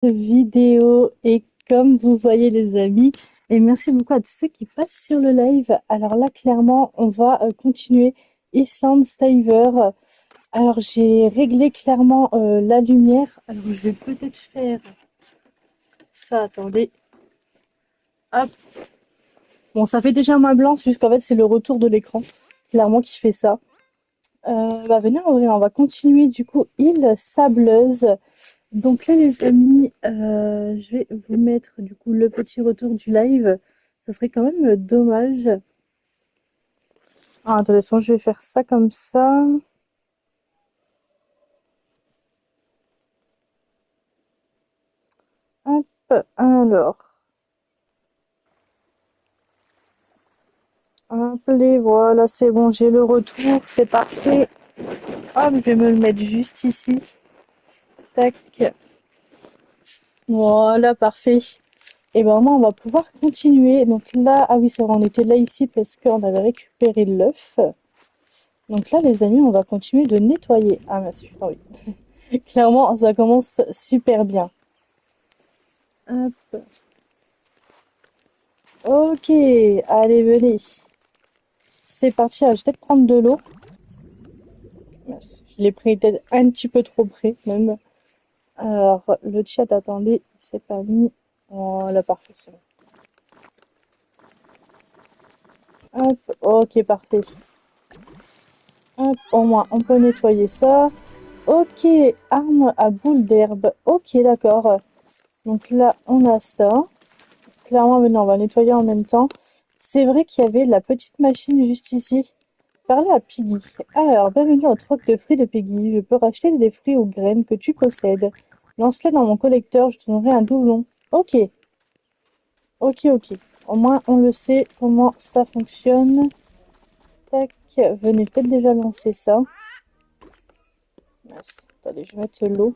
Vidéo et comme vous voyez les amis, et merci beaucoup à tous ceux qui passent sur le live. Alors là, clairement, on va continuer Island Saver. Alors j'ai réglé clairement la lumière. Alors je vais peut-être faire ça, attendez. Hop. Bon, ça fait déjà moins blanc, c'est juste qu'en fait c'est le retour de l'écran, clairement qui fait ça. Bah venez, on va continuer du coup île sableuse. Donc là, les amis, je vais vous mettre du coup le petit retour du live. Ça serait quand même dommage. Ah, attendez, sinon, je vais faire ça comme ça. Hop, alors, hop, les voilà, c'est bon, j'ai le retour, c'est parfait. Hop, je vais me le mettre juste ici. Tac, voilà, parfait. Et ben, moi, on va pouvoir continuer. Donc là, ah oui, c'est vrai, on était là ici parce qu'on avait récupéré l'œuf. Donc là, les amis, on va continuer de nettoyer. Ah, bah, ah oui. Clairement, ça commence super bien. Hop. Ok, allez, venez. C'est parti. Alors, je vais peut-être prendre de l'eau. Mince, je l'ai pris peut-être un petit peu trop près, même. Alors, le chat, attendez, il s'est pas mis. Voilà, parfait, c'est bon. Hop, ok, parfait. Hop, au moins, on peut nettoyer ça. Ok, arme à boule d'herbe. Ok, d'accord. Donc là, on a ça. Clairement, maintenant, on va nettoyer en même temps. C'est vrai qu'il y avait la petite machine juste ici. Parler à Piggy. Alors, bienvenue au troc de fruits de Piggy. Je peux racheter des fruits ou graines que tu possèdes. Lance-les dans mon collecteur, je te donnerai un doublon. Ok, ok. Au moins, on le sait comment ça fonctionne. Tac, venez peut-être déjà lancer ça. Mince. Attendez, je vais mettre l'eau.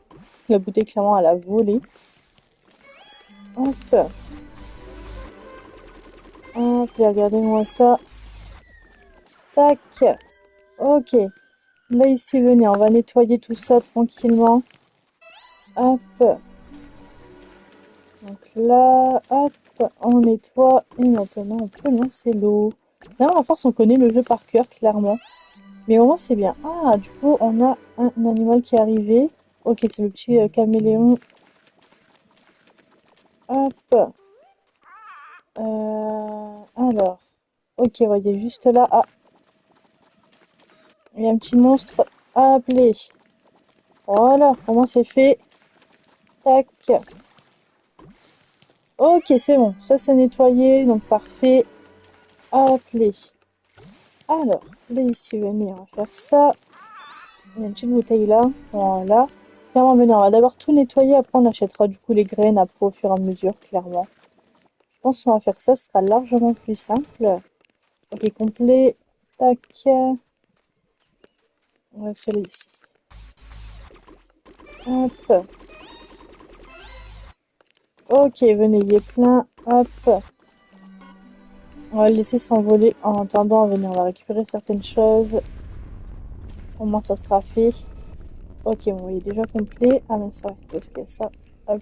La bouteille, clairement, elle a volé. Hop, hop, regardez-moi ça. Tac, ok. Là, ici, venez, on va nettoyer tout ça tranquillement. Hop. Donc là, hop, on nettoie. Et maintenant, on peut lancer l'eau. Là, à force, on connaît le jeu par cœur, clairement. Mais au moins, c'est bien. Ah, du coup, on a un animal qui est arrivé. Ok, c'est le petit caméléon. Hop. Alors. Ok, ouais, il est juste là. Ah, il y a un petit monstre à appeler. Voilà, au moins, c'est fait. Tac. Ok, c'est bon. Ça, c'est nettoyé. Donc, parfait. Appeler. Alors, là, ici, venez, on va faire ça. Il y a une petite bouteille là. Voilà. Clairement, venez, on va d'abord tout nettoyer. Après, on achètera du coup les graines après au fur et à mesure, clairement. Je pense qu'on va faire ça. Ce sera largement plus simple. Ok, complet. Tac. On va faire ici. Hop. Ok, venez, il est plein. Hop. On va le laisser s'envoler. En attendant, venez, on va récupérer certaines choses. Au moins, ça sera fait. Ok, bon, il est déjà complet. Ah, mais ça, parce qu'il y a ça. Hop.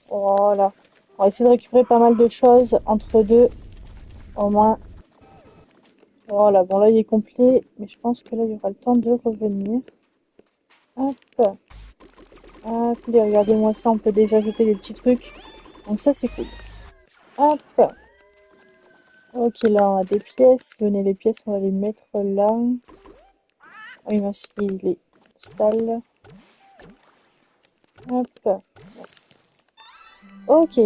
Voilà. On va essayer de récupérer pas mal de choses entre deux. Au moins, voilà. Bon, là, il est complet. Mais je pense que là, il y aura le temps de revenir. Hop. Hop. Allez, regardez-moi ça. On peut déjà jeter des petits trucs. Donc ça, c'est cool. Hop. Ok, là, on a des pièces. Venez, les pièces, on va les mettre là. Oui, merci, il est sale. Hop. Merci. Ok.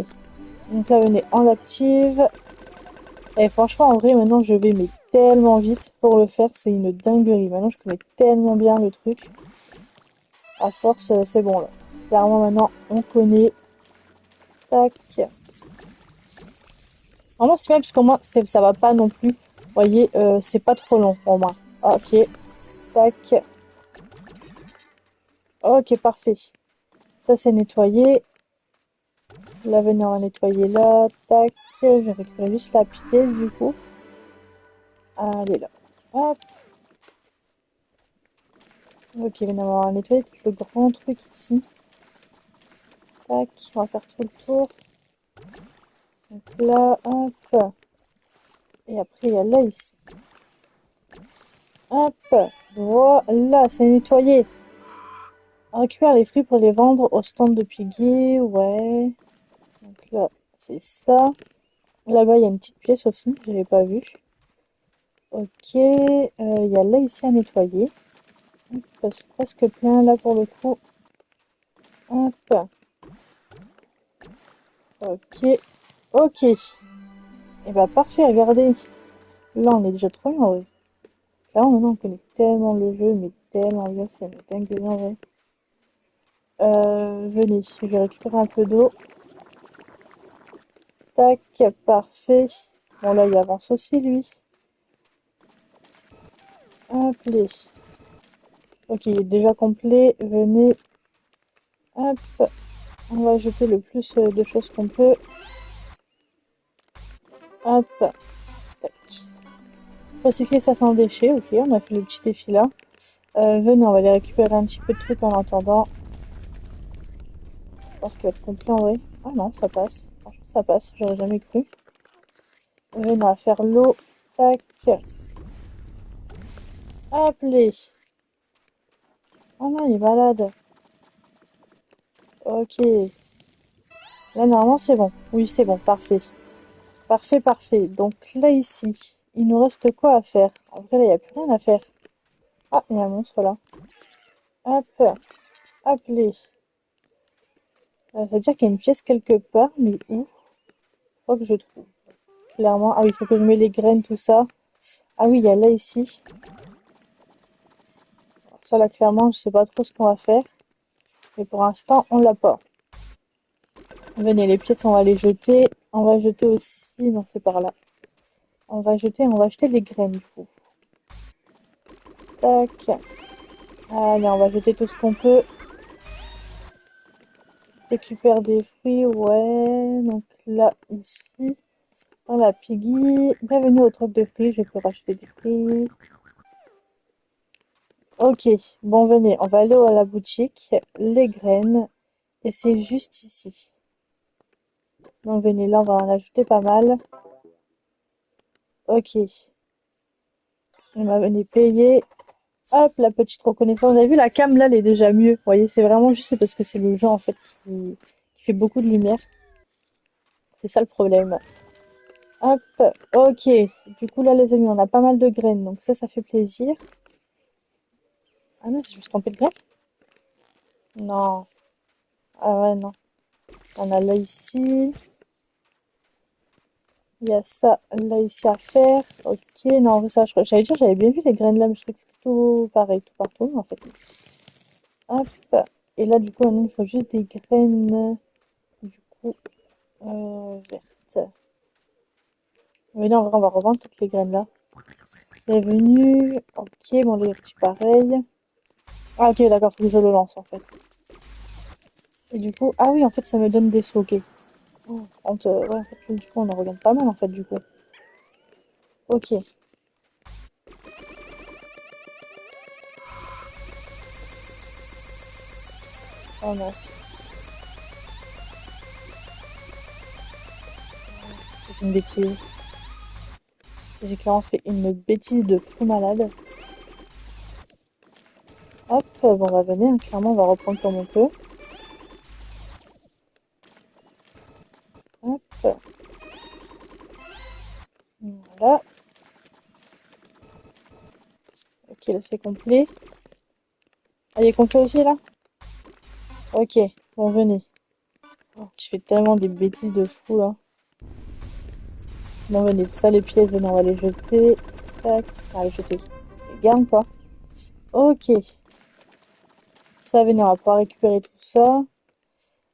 Donc là, venez, on l'active. Et franchement, en vrai, maintenant, je vais mais tellement vite pour le faire. C'est une dinguerie. Maintenant, je connais tellement bien le truc. À force, c'est bon, là. Clairement, maintenant, on connaît. Tac. Vraiment, c'est bien, parce qu'au moins, ça va pas non plus. Vous voyez, c'est pas trop long, pour moi. Ok. Tac. Ok, parfait. Ça, c'est nettoyé. Là, venez, on va nettoyer là. Tac. Je vais récupérer juste la pièce, du coup. Allez, là. Hop. Ok, venez, on va nettoyer le grand truc ici. Tac, on va faire tout le tour. Donc là, hop. Et après, il y a là, ici. Hop. Voilà, c'est nettoyé. On récupère les fruits pour les vendre au stand de Piggy. Ouais. Donc là, c'est ça. Là-bas, il y a une petite pièce aussi, je l'avais pas vue. Ok. Il y a là, ici, à nettoyer. Hop, c'est presque plein, là, pour le coup. Hop. Ok. Ok. Et bah, parfait, regardez. Là, on est déjà trop bien, en vrai. Là, maintenant, on connaît tellement le jeu, mais tellement bien, c'est dingue bien, en vrai. Venez, je vais récupérer un peu d'eau. Tac, parfait. Bon, là, il avance aussi, lui. Hop, les. Ok, il est déjà complet. Venez. Hop. On va jeter le plus de choses qu'on peut. Hop. Tac. Recycler ça sans déchets. Ok, on a fait le petit défi là. Venez, on va aller récupérer un petit peu de trucs en attendant. Je pense qu'il va être complet en vrai. Ah non, ça passe. Franchement, ça passe. J'aurais jamais cru. Venez, on va faire l'eau. Tac. Hop, les. Oh non, il est malade. Ok. Là, normalement, c'est bon. Oui, c'est bon. Parfait. Parfait, parfait. Donc là, ici, il nous reste quoi à faire? En vrai, là, il n'y a plus rien à faire. Ah, il y a un monstre là. Hop. Hop, les. Ça veut dire qu'il y a une pièce quelque part, mais où? Faut que je trouve. Clairement. Ah oui, il faut que je mette les graines, tout ça. Ah oui, il y a là, ici. Ça, là, clairement, je sais pas trop ce qu'on va faire. Mais pour l'instant, on l'a pas. Venez, les pièces, on va les jeter. On va jeter aussi... Non, c'est par là. On va acheter des graines, du coup. Tac. Allez, on va jeter tout ce qu'on peut. Récupère des fruits, ouais. Donc là, ici, dans la Piggy. Bienvenue au troc de fruits, je peux racheter des fruits. Ok, bon, venez, on va aller à la boutique. Les graines. Et c'est juste ici. Donc venez, là, on va en ajouter pas mal. Ok. On va venir payer. Hop, la petite reconnaissance. Vous avez vu, la cam, là, elle est déjà mieux. Vous voyez, c'est vraiment juste parce que c'est le jeu, en fait, qui fait beaucoup de lumière. C'est ça le problème. Hop, ok. Du coup, là, les amis, on a pas mal de graines, donc ça fait plaisir. Ah non, c'est juste trompé de graines? Non. Ah ouais, non. On a là, ici. Il y a ça, là, ici à faire. Ok, non, en vrai, ça, j'allais dire, j'avais bien vu les graines là, mais je crois que c'était tout pareil, tout partout, en fait. Hop. Et là, du coup, maintenant, il faut juste des graines, du coup, vertes. Mais non, en vrai, on va revendre toutes les graines là. Bienvenue. Ok, bon, les petits pareil. Ah, ok, d'accord, faut que je le lance, en fait. Et du coup, ah oui, en fait, ça me donne des sauts, ok. Oh, ouais, en fait, du coup, on en regagne pas mal, en fait, du coup. Ok. Oh, mince. J'ai fait une bêtise. J'ai clairement fait une bêtise de fou malade. Hop, bon, on va venir, hein, clairement, on va reprendre comme on peut. Hop, voilà. Ok, là, c'est complet. Ah, il est complet aussi, là? Ok, bon, venez. Oh, je fais tellement des bêtises de fou, là. Bon, venez, ça, les pièces, venez, on va les jeter. Tac, on va les jeter. Les garde, quoi. Ok. Ça, venez, on va pouvoir récupérer tout ça.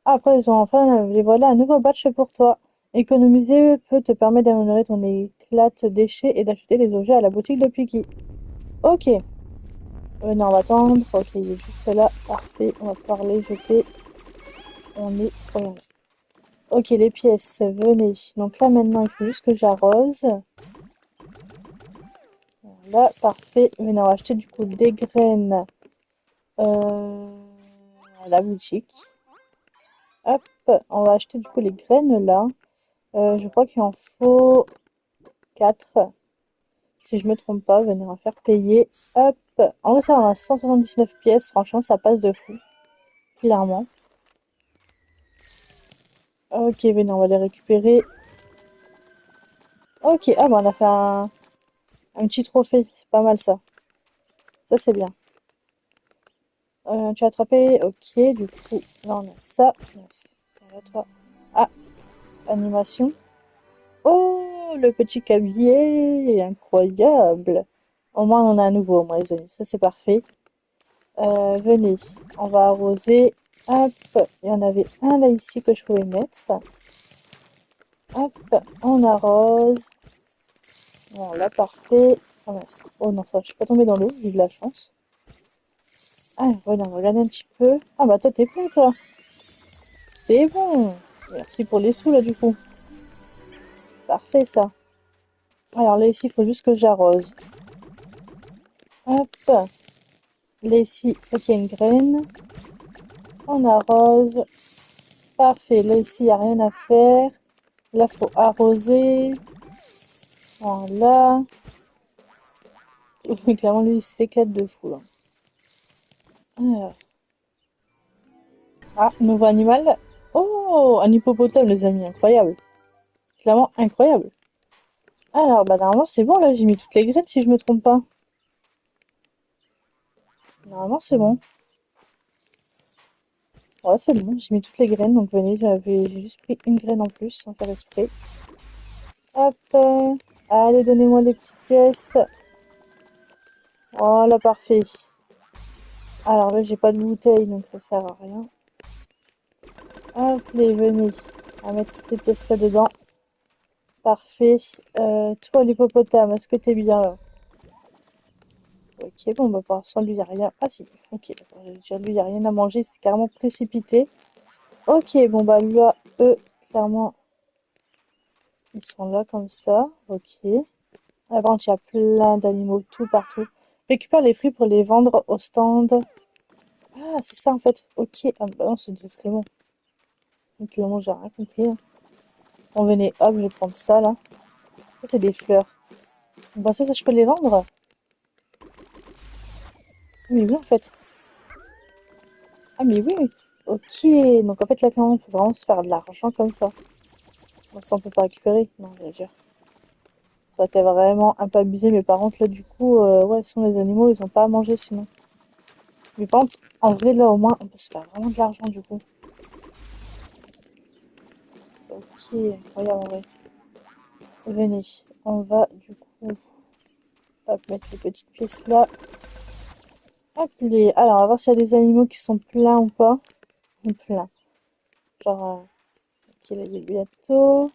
Après, ils ont enfin, les voilà, un nouveau badge pour toi. Économiser peut te permettre d'améliorer ton éclate déchets et d'acheter des objets à la boutique de Piki. Ok. Venez, on va attendre. Ok, il est juste là. Parfait. On va pouvoir les jeter. On est trop bien. Ok, les pièces, venez. Donc là, maintenant, il faut juste que j'arrose. Voilà, parfait. Venez, on va acheter du coup des graines à la boutique. Hop, on va acheter du coup les graines là. Je crois qu'il en faut 4. Si je me trompe pas, venir en faire payer. Hop. En vrai, ça, on a 179 pièces. Franchement, ça passe de fou. Clairement. Ok, venez, on va les récupérer. Ok, ah bah on a fait un petit trophée. C'est pas mal ça. Ça, c'est bien. Tu as attrapé. Ok, du coup, là, on a ça. Merci. Voilà, toi. Ah, animation. Oh, le petit cabier. Incroyable. Au moins, on en a un nouveau, moi, les amis. Ça, c'est parfait. Venez, on va arroser. Hop, il y en avait un là ici que je pouvais mettre. Hop, on arrose. Voilà, parfait. Oh, mince. Oh non, ça, je suis pas tombée dans l'eau, j'ai eu de la chance. Ah, voilà, on va regarder un petit peu. Ah bah toi, t'es prêt, toi. C'est bon. Merci pour les sous, là, du coup. Parfait, ça. Alors là, ici, il faut juste que j'arrose. Hop. Là, ici, il faut qu'il y ait une graine. On arrose. Parfait. Là, ici, il n'y a rien à faire. Là, faut arroser. Voilà. Oui, clairement, lui, il s'éclate de fou, là. Alors. Ah, nouveau animal. Oh, un hippopotame, les amis, incroyable. Clairement incroyable. Alors, bah, normalement, c'est bon, là, j'ai mis toutes les graines, si je me trompe pas. Normalement, c'est bon. Ouais, c'est bon, j'ai mis toutes les graines, donc venez, j'ai juste pris une graine en plus, sans faire exprès. Hop. Allez, donnez-moi les petites pièces. Voilà, parfait. Alors là, j'ai pas de bouteille, donc ça sert à rien. Hop, les venez. On va mettre toutes les pièces là-dedans. Parfait. Toi, l'hippopotame, est-ce que t'es bien là? Ok, bon, bah, pour l'instant, lui, y a rien. Ah, si. Ok, d'accord. Déjà, lui, y a rien à manger. C'est carrément précipité. Ok, bon, bah, là, eux, clairement, ils sont là comme ça. Ok. Ah, par contre, il y a plein d'animaux tout partout. Récupère les fruits pour les vendre au stand. Ah, c'est ça, en fait. Ok. Ah, bah, non, c'est des excréments. Ok, bon, j'ai rien compris, hein. On venait, hop, je vais prendre ça, là. Ça, c'est des fleurs. Bah, ça, je peux les vendre. Mais oui, en fait. Ah, mais oui, oui. Ok, donc en fait, là, clairement, on peut vraiment se faire de l'argent comme ça. Bon, ça, on peut pas récupérer. Non, je veux dire. Ça aurait été vraiment un peu abusé, mais par contre, là, du coup, ouais, ce sont les animaux, ils ont pas à manger sinon. Mais par contre, en vrai, là, au moins, on peut se faire vraiment de l'argent, du coup. Ok, incroyable, en vrai. Venez, on va, du coup, hop, mettre les petites pièces là. Hop, les... Alors, on va voir s'il y a des animaux qui sont pleins ou pas. Pleins. Genre, ok, là, il est bientôt.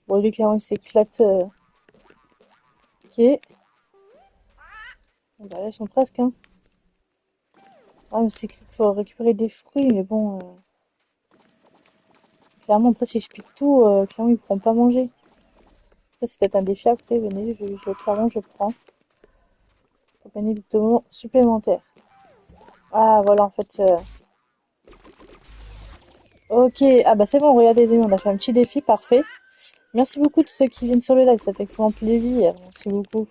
Bon, lui, clairement, il s'éclate. Ok. Bon, bah, là, ils sont presque, hein. Ah, mais c'est qu'il faut récupérer des fruits, mais bon, clairement, après, si je pique tout, clairement, ils pourront pas manger. Après, c'est peut-être un défi après, venez, clairement, je prends. Pour gagner des tours supplémentaires. Ah, voilà, en fait. Ok, ah bah c'est bon, regardez, les amis, on a fait un petit défi, parfait. Merci beaucoup de ceux qui viennent sur le live, ça fait extrêmement plaisir. Merci beaucoup.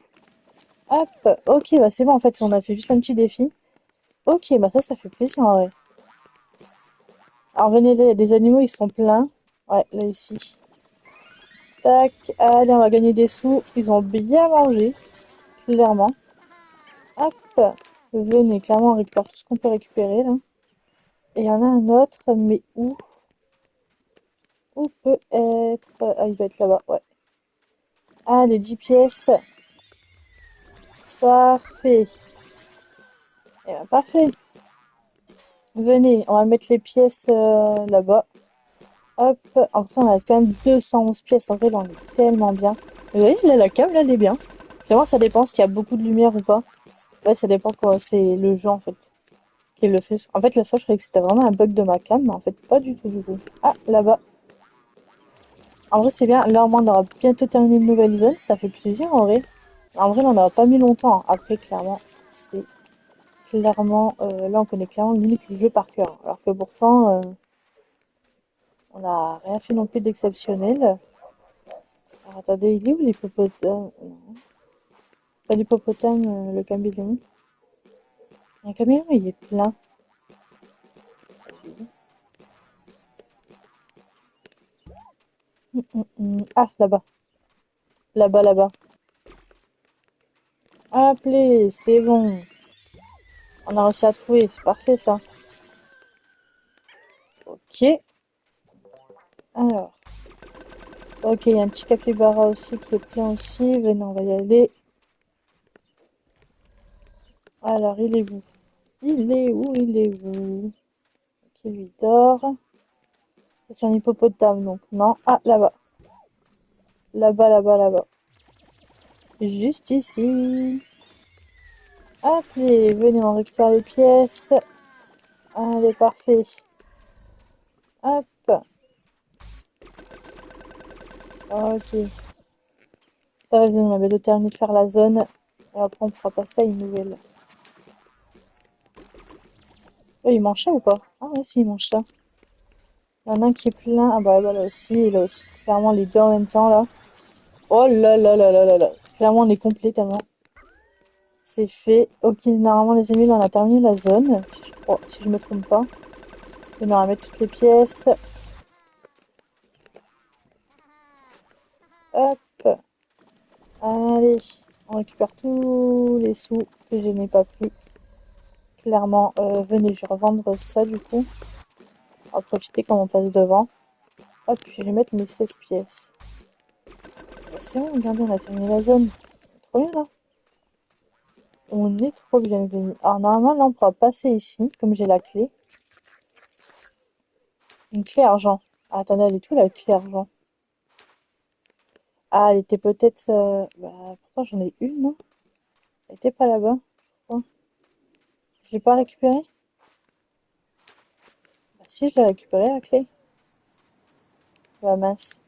Hop, ok, bah c'est bon, en fait, on a fait juste un petit défi. Ok, bah ça fait plaisir, en vrai. Alors, venez, là, il y a des animaux, ils sont pleins. Ouais, là, ici. Tac, allez, on va gagner des sous. Ils ont bien mangé, clairement. Hop, venez, clairement, on récupère tout ce qu'on peut récupérer, là. Et il y en a un autre, mais où? Où peut être? Ah, il va être là-bas, ouais. Ah, les 10 pièces. Parfait. Eh ben, parfait. Venez, on va mettre les pièces là-bas. Hop. En vrai, on a quand même 211 pièces. En vrai, là, on est tellement bien. Vous voyez, là, la cam, là, elle est bien. Vraiment, ça dépend s'il y a beaucoup de lumière ou pas. Ouais, ça dépend quand c'est le jeu, en fait, qui le fait. En fait, la fois, je croyais que c'était vraiment un bug de ma cam, mais en fait, pas du tout, du coup. Ah, là-bas. En vrai, c'est bien. Là, au moins, on aura bientôt terminé une nouvelle zone. Ça fait plaisir, en vrai. En vrai, là, on n'aura pas mis longtemps. Après, clairement, c'est clairement, là, on connaît clairement limite le jeu par cœur. Alors que pourtant, On n'a rien fait non plus d'exceptionnel. Alors, attendez, il est où l'hippopotame? Non, pas l'hippopotame, le caméléon. Un caméléon, il est plein. Ah, là-bas. Là-bas, là-bas. Appelez, c'est bon. On a réussi à trouver, c'est parfait ça. Ok. Alors. Ok, il y a un petit capybara aussi qui est plein aussi. Venez, on va y aller. Alors, il est où? Il est où? Il est où? Qui lui dort? C'est un hippopotame, donc non. Ah, là-bas. Là-bas, là-bas, là-bas. Juste ici. Appelez, venez, on récupère les pièces. Allez, parfait. Hop. Ok. Ça va, on avait bientôt terminé de faire la zone. Et après, on pourra passer à une nouvelle. Oh, il mange ça ou pas? Ah ouais, si, il mange ça. Il y en a un qui est plein. Ah bah là aussi, et là aussi. Clairement, les deux en même temps, là. Oh là là là là là là. Clairement, on est complet tellement. C'est fait. Ok, normalement, les amis, là, on a terminé la zone. Si je me trompe pas. Et on va mettre toutes les pièces. Hop. Allez. On récupère tous les sous que je n'ai pas pris. Clairement, venez, je vais revendre ça du coup. On va profiter quand on passe devant. Hop, puis je vais mettre mes 16 pièces. Bah, c'est bon, regardez, on a terminé la zone. Trop bien là. On est trop bien les amis. Alors normalement là on pourra passer ici, comme j'ai la clé. Une clé argent. Ah, attendez, elle est où la clé argent? Ah, elle était peut-être... Bah pourtant j'en ai une, non? Elle était pas là-bas. Pourquoi je l'ai pas récupérée? Bah si, je l'ai récupérée la clé. Bah mince.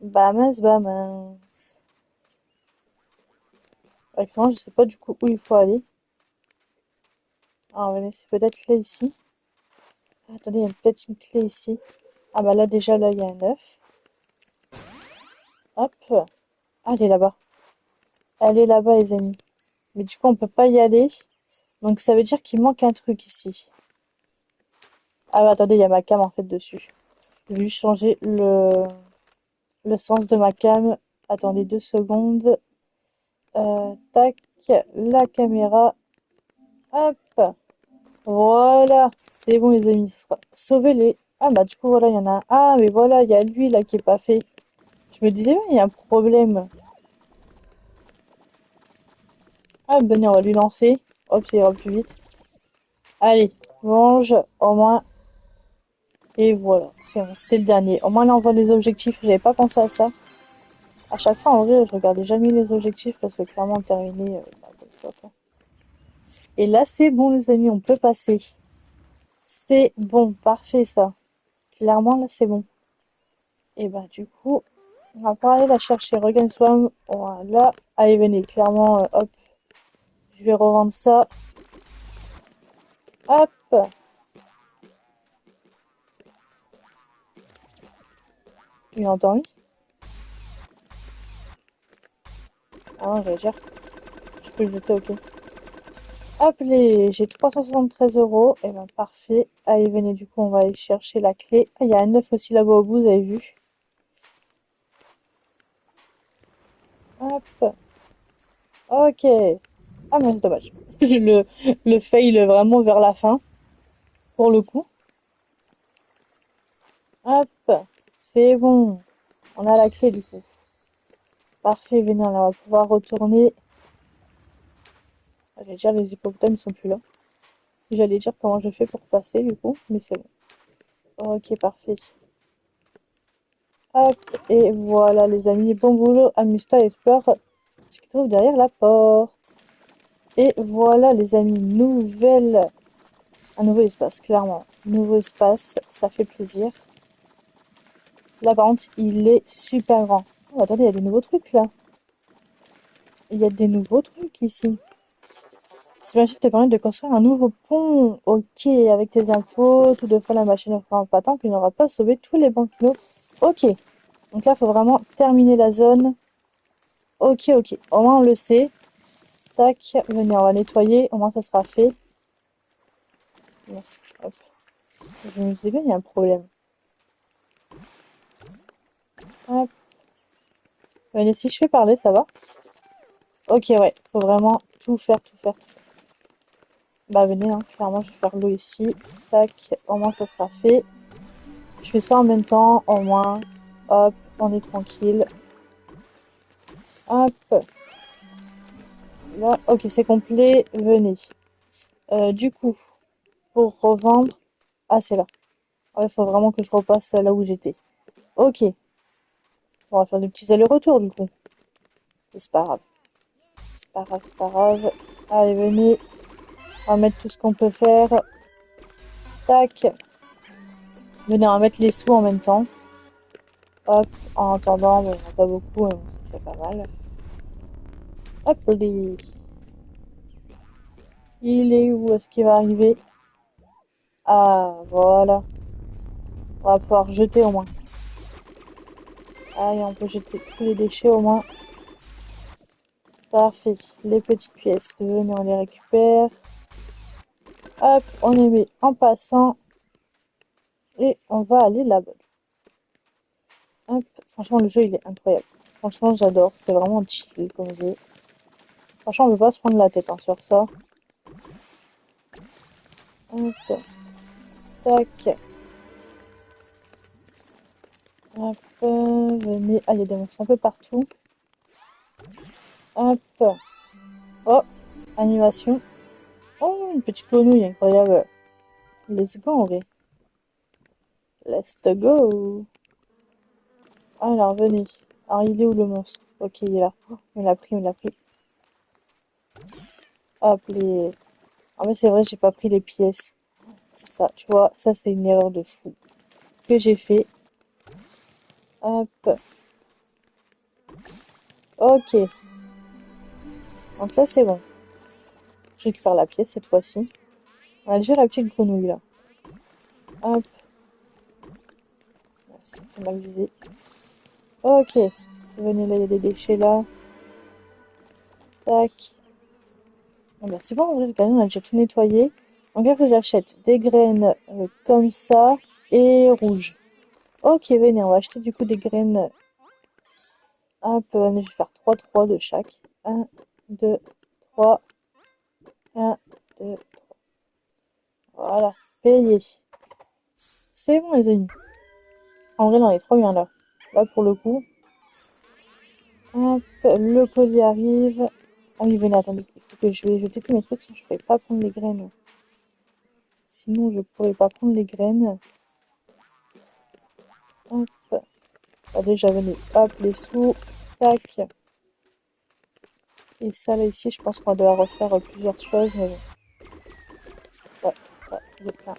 Bah mince, bah mince. Ouais, clairement, je sais pas du coup où il faut aller. Ah, venez, c'est peut-être là ici. Ah, attendez, il y a peut-être une clé ici. Ah bah là déjà, là, il y a un œuf. Hop. Ah, elle est là-bas. Elle est là-bas, les amis. Mais du coup, on peut pas y aller. Donc ça veut dire qu'il manque un truc ici. Ah bah attendez, il y a ma cam en fait dessus. Je vais juste changer le sens de ma cam. Attendez 2 secondes. Tac, la caméra. Hop. Voilà. C'est bon, les amis. Sauvez-les. Ah bah du coup, voilà, il y en a un. Ah, mais voilà, il y a lui là qui est pas fait. Je me disais, mais il y a un problème. Ah, ben, on va lui lancer. Hop, ça ira plus vite. Allez, mange, au moins. Et voilà, c'est bon, c'était le dernier. Au moins, là, on voit les objectifs. J'avais pas pensé à ça. À chaque fois, en vrai, je regardais jamais les objectifs parce que clairement, on terminait bah, comme ça, quoi. Et là, c'est bon, les amis, on peut passer. C'est bon, parfait, ça. Clairement, là, c'est bon. Et bah, du coup, on va pas aller la chercher. Regain Swarm, voilà. Allez, venez, clairement, hop, je vais revendre ça. Hop. Il entend lui? Ah non, j'allais dire, je peux le jeter, ok. Hop, j'ai 373 €. Et ben parfait. Allez, venez, du coup, on va aller chercher la clé. Ah, il y a un œuf aussi là-bas au bout, vous avez vu. Hop, ok. Ah, mais c'est dommage. Le fail vraiment vers la fin, pour le coup. Hop, c'est bon. On a la clé, du coup. Parfait, venez, on va pouvoir retourner. Ah, j'allais dire, les hippopotames, ils sont plus là. J'allais dire comment je fais pour passer, du coup, mais c'est bon. Ok, parfait. Hop, et voilà les amis, bon boulot, amuse-toi, explore ce qui se trouve derrière la porte. Et voilà les amis, un nouveau espace, clairement. Nouveau espace, ça fait plaisir. Là par contre, il est super grand. Oh, attendez, il y a des nouveaux trucs là. Il y a des nouveaux trucs ici. Ces machines te permettent de construire un nouveau pont. Ok, avec tes impôts, tout de fois la machine fera un patent qu'il n'aura pas sauvé tous les banquiers. Ok, donc là, il faut vraiment terminer la zone. Ok, ok, au moins on le sait. Tac, venez, on va nettoyer, au moins ça sera fait. Yes, hop. Je me disais bien, il y a un problème. Hop. Venez, si je fais parler, ça va? Ok, ouais, faut vraiment tout faire, tout faire, tout faire. Bah venez, hein, clairement, je vais faire l'eau ici. Tac, au moins ça sera fait. Je fais ça en même temps, au moins. Hop, on est tranquille. Hop, là, ok, c'est complet, venez. Du coup, pour revendre... Ah, c'est là. Il faut vraiment que je repasse là où j'étais. Ok, on va faire des petits allers-retours du coup. Mais c'est pas grave. C'est pas grave, c'est pas grave. Allez, venez. On va mettre tout ce qu'on peut faire. Tac. Venez, on va mettre les sous en même temps. Hop. En attendant, bon, on a pas beaucoup, mais bon, ça fait pas mal. Hop, il est où? Est-ce qu'il va arriver? Ah, voilà. On va pouvoir jeter au moins. Allez, on peut jeter tous les déchets au moins. Parfait. Les petites pièces, venez, on les récupère. Hop, on les met en passant. Et on va aller là-bas. Hop. Franchement, le jeu, il est incroyable. Franchement, j'adore. C'est vraiment chill comme jeu. Franchement, on ne peut pas se prendre la tête hein, sur ça. Hop. Tac. Hop. Venez. Ah, il y a des monstres un peu partout. Hop. Oh. Animation. Oh, une petite grenouille incroyable. Let's go, en vrai. Let's go. Alors, venez. Alors, il est où le monstre? Ok, il est là. Oh, il l'a pris, il l'a pris. Hop, les... Ah, mais c'est vrai, j'ai pas pris les pièces. C'est ça, tu vois, ça, c'est une erreur de fou que j'ai fait. Hop. Ok. Donc là, c'est bon. Je récupère la pièce cette fois-ci. On a déjà la petite grenouille là. Hop. C'est mal visé. Ok. Venez là, il y a des déchets là. Tac. Bon, bah, c'est bon, en vrai, regardez, on a déjà tout nettoyé. Donc là, il faut que j'achète des graines comme ça et rouges. Ok, venez, on va acheter du coup des graines. Hop, je vais faire 3 de chaque. Un, 2, 3. Un, 2. Voilà. Payé. C'est bon, les amis. En vrai, on est trop bien là. Là, pour le coup. Hop, le colis arrive. Ah oui, venez, attendez. Il faut que je vais jeter tous mes trucs, sinon je pourrais pas prendre les graines. Sinon, je pourrais pas prendre les graines. Hop. Bah, déjà, venez. Hop, les sous. Tac. Et ça, là, ici, je pense qu'on va devoir refaire plusieurs choses. Mais bon. Ouais, c'est ça. Il est plein.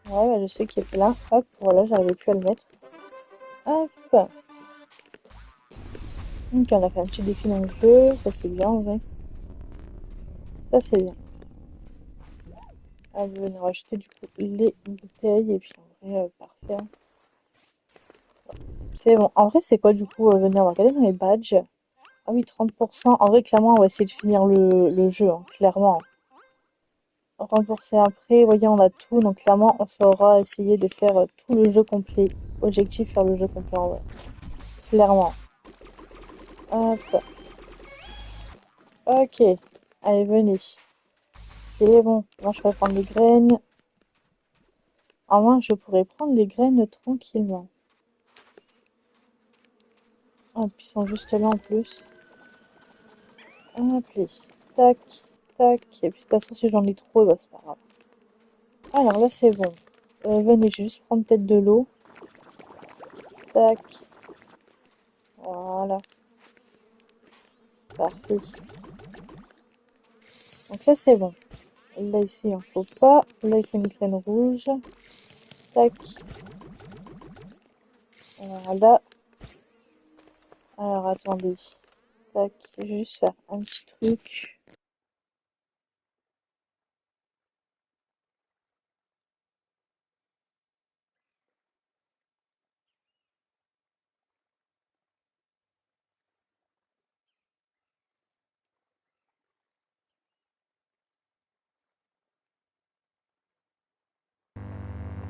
Ouais, bah, je sais qu'il est plein. Hop, voilà, j'arrivais plus à le mettre. Hop. Donc, on a fait un petit défi dans le jeu. Ça, c'est bien, en vrai. Ça, c'est bien. Ah, je vais rajouter du coup les bouteilles. Et puis, en vrai, parfait, hein. C'est bon. En vrai, c'est quoi, du coup, venir regarder dans les badges? Ah oui, 30%. En vrai, clairement, on va essayer de finir le jeu, hein, clairement. Rembourser après, voyez, on a tout. Donc, clairement, on saura essayer de faire tout le jeu complet. Objectif, faire le jeu complet, en vrai. Clairement. Hop. Ok. Allez, venez. C'est bon. Moi, je vais prendre les graines. En moins, je pourrais prendre les graines tranquillement. Hop, ils sont juste là en plus. Hop, les. Tac, tac. Et puis, de toute façon, si j'en ai trop, bah, c'est pas grave. Alors là, c'est bon. Venez, je vais juste prendre peut-être de l'eau. Tac. Voilà. Parfait. Donc là, c'est bon. Là, ici, il en faut pas. Là, il faut une graine rouge. Tac. Voilà. Alors, attendez. Tac, je vais juste faire un petit truc.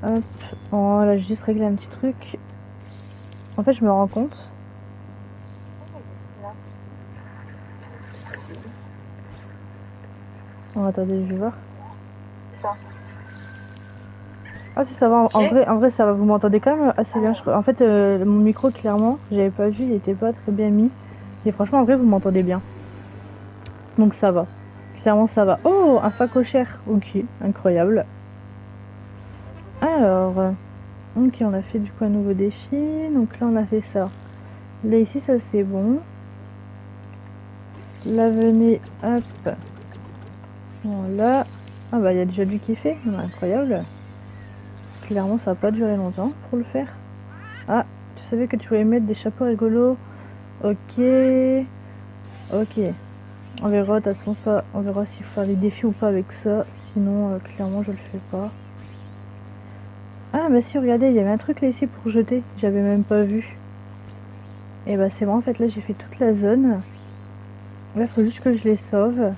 Hop, oh là j'ai juste réglé un petit truc. En fait je me rends compte. Oh, attendez, je vais voir. Ça. Ah si ça va, Ok. en vrai ça va, vous m'entendez quand même assez bien je crois. En fait mon micro clairement, j'avais pas vu, il était pas très bien mis. Et franchement en vrai vous m'entendez bien. Donc ça va. Clairement ça va. Oh, un facochère. Ok, incroyable. Alors, ok on a fait du coup un nouveau défi. Donc là on a fait ça. Là ici ça c'est bon. Là venez, hop. Voilà. Ah bah il y a déjà du qui est fait. Incroyable. Clairement ça va pas durer longtemps pour le faire. Ah, tu savais que tu voulais mettre des chapeaux rigolos. Ok. Ok. On verra, de toute façon ça, on verra s'il faut faire les défis ou pas avec ça. Sinon, clairement je le fais pas. Ah bah si, regardez, il y avait un truc là ici pour jeter. J'avais même pas vu. Et bah c'est bon, en fait là j'ai fait toute la zone. Là faut juste que je les sauve.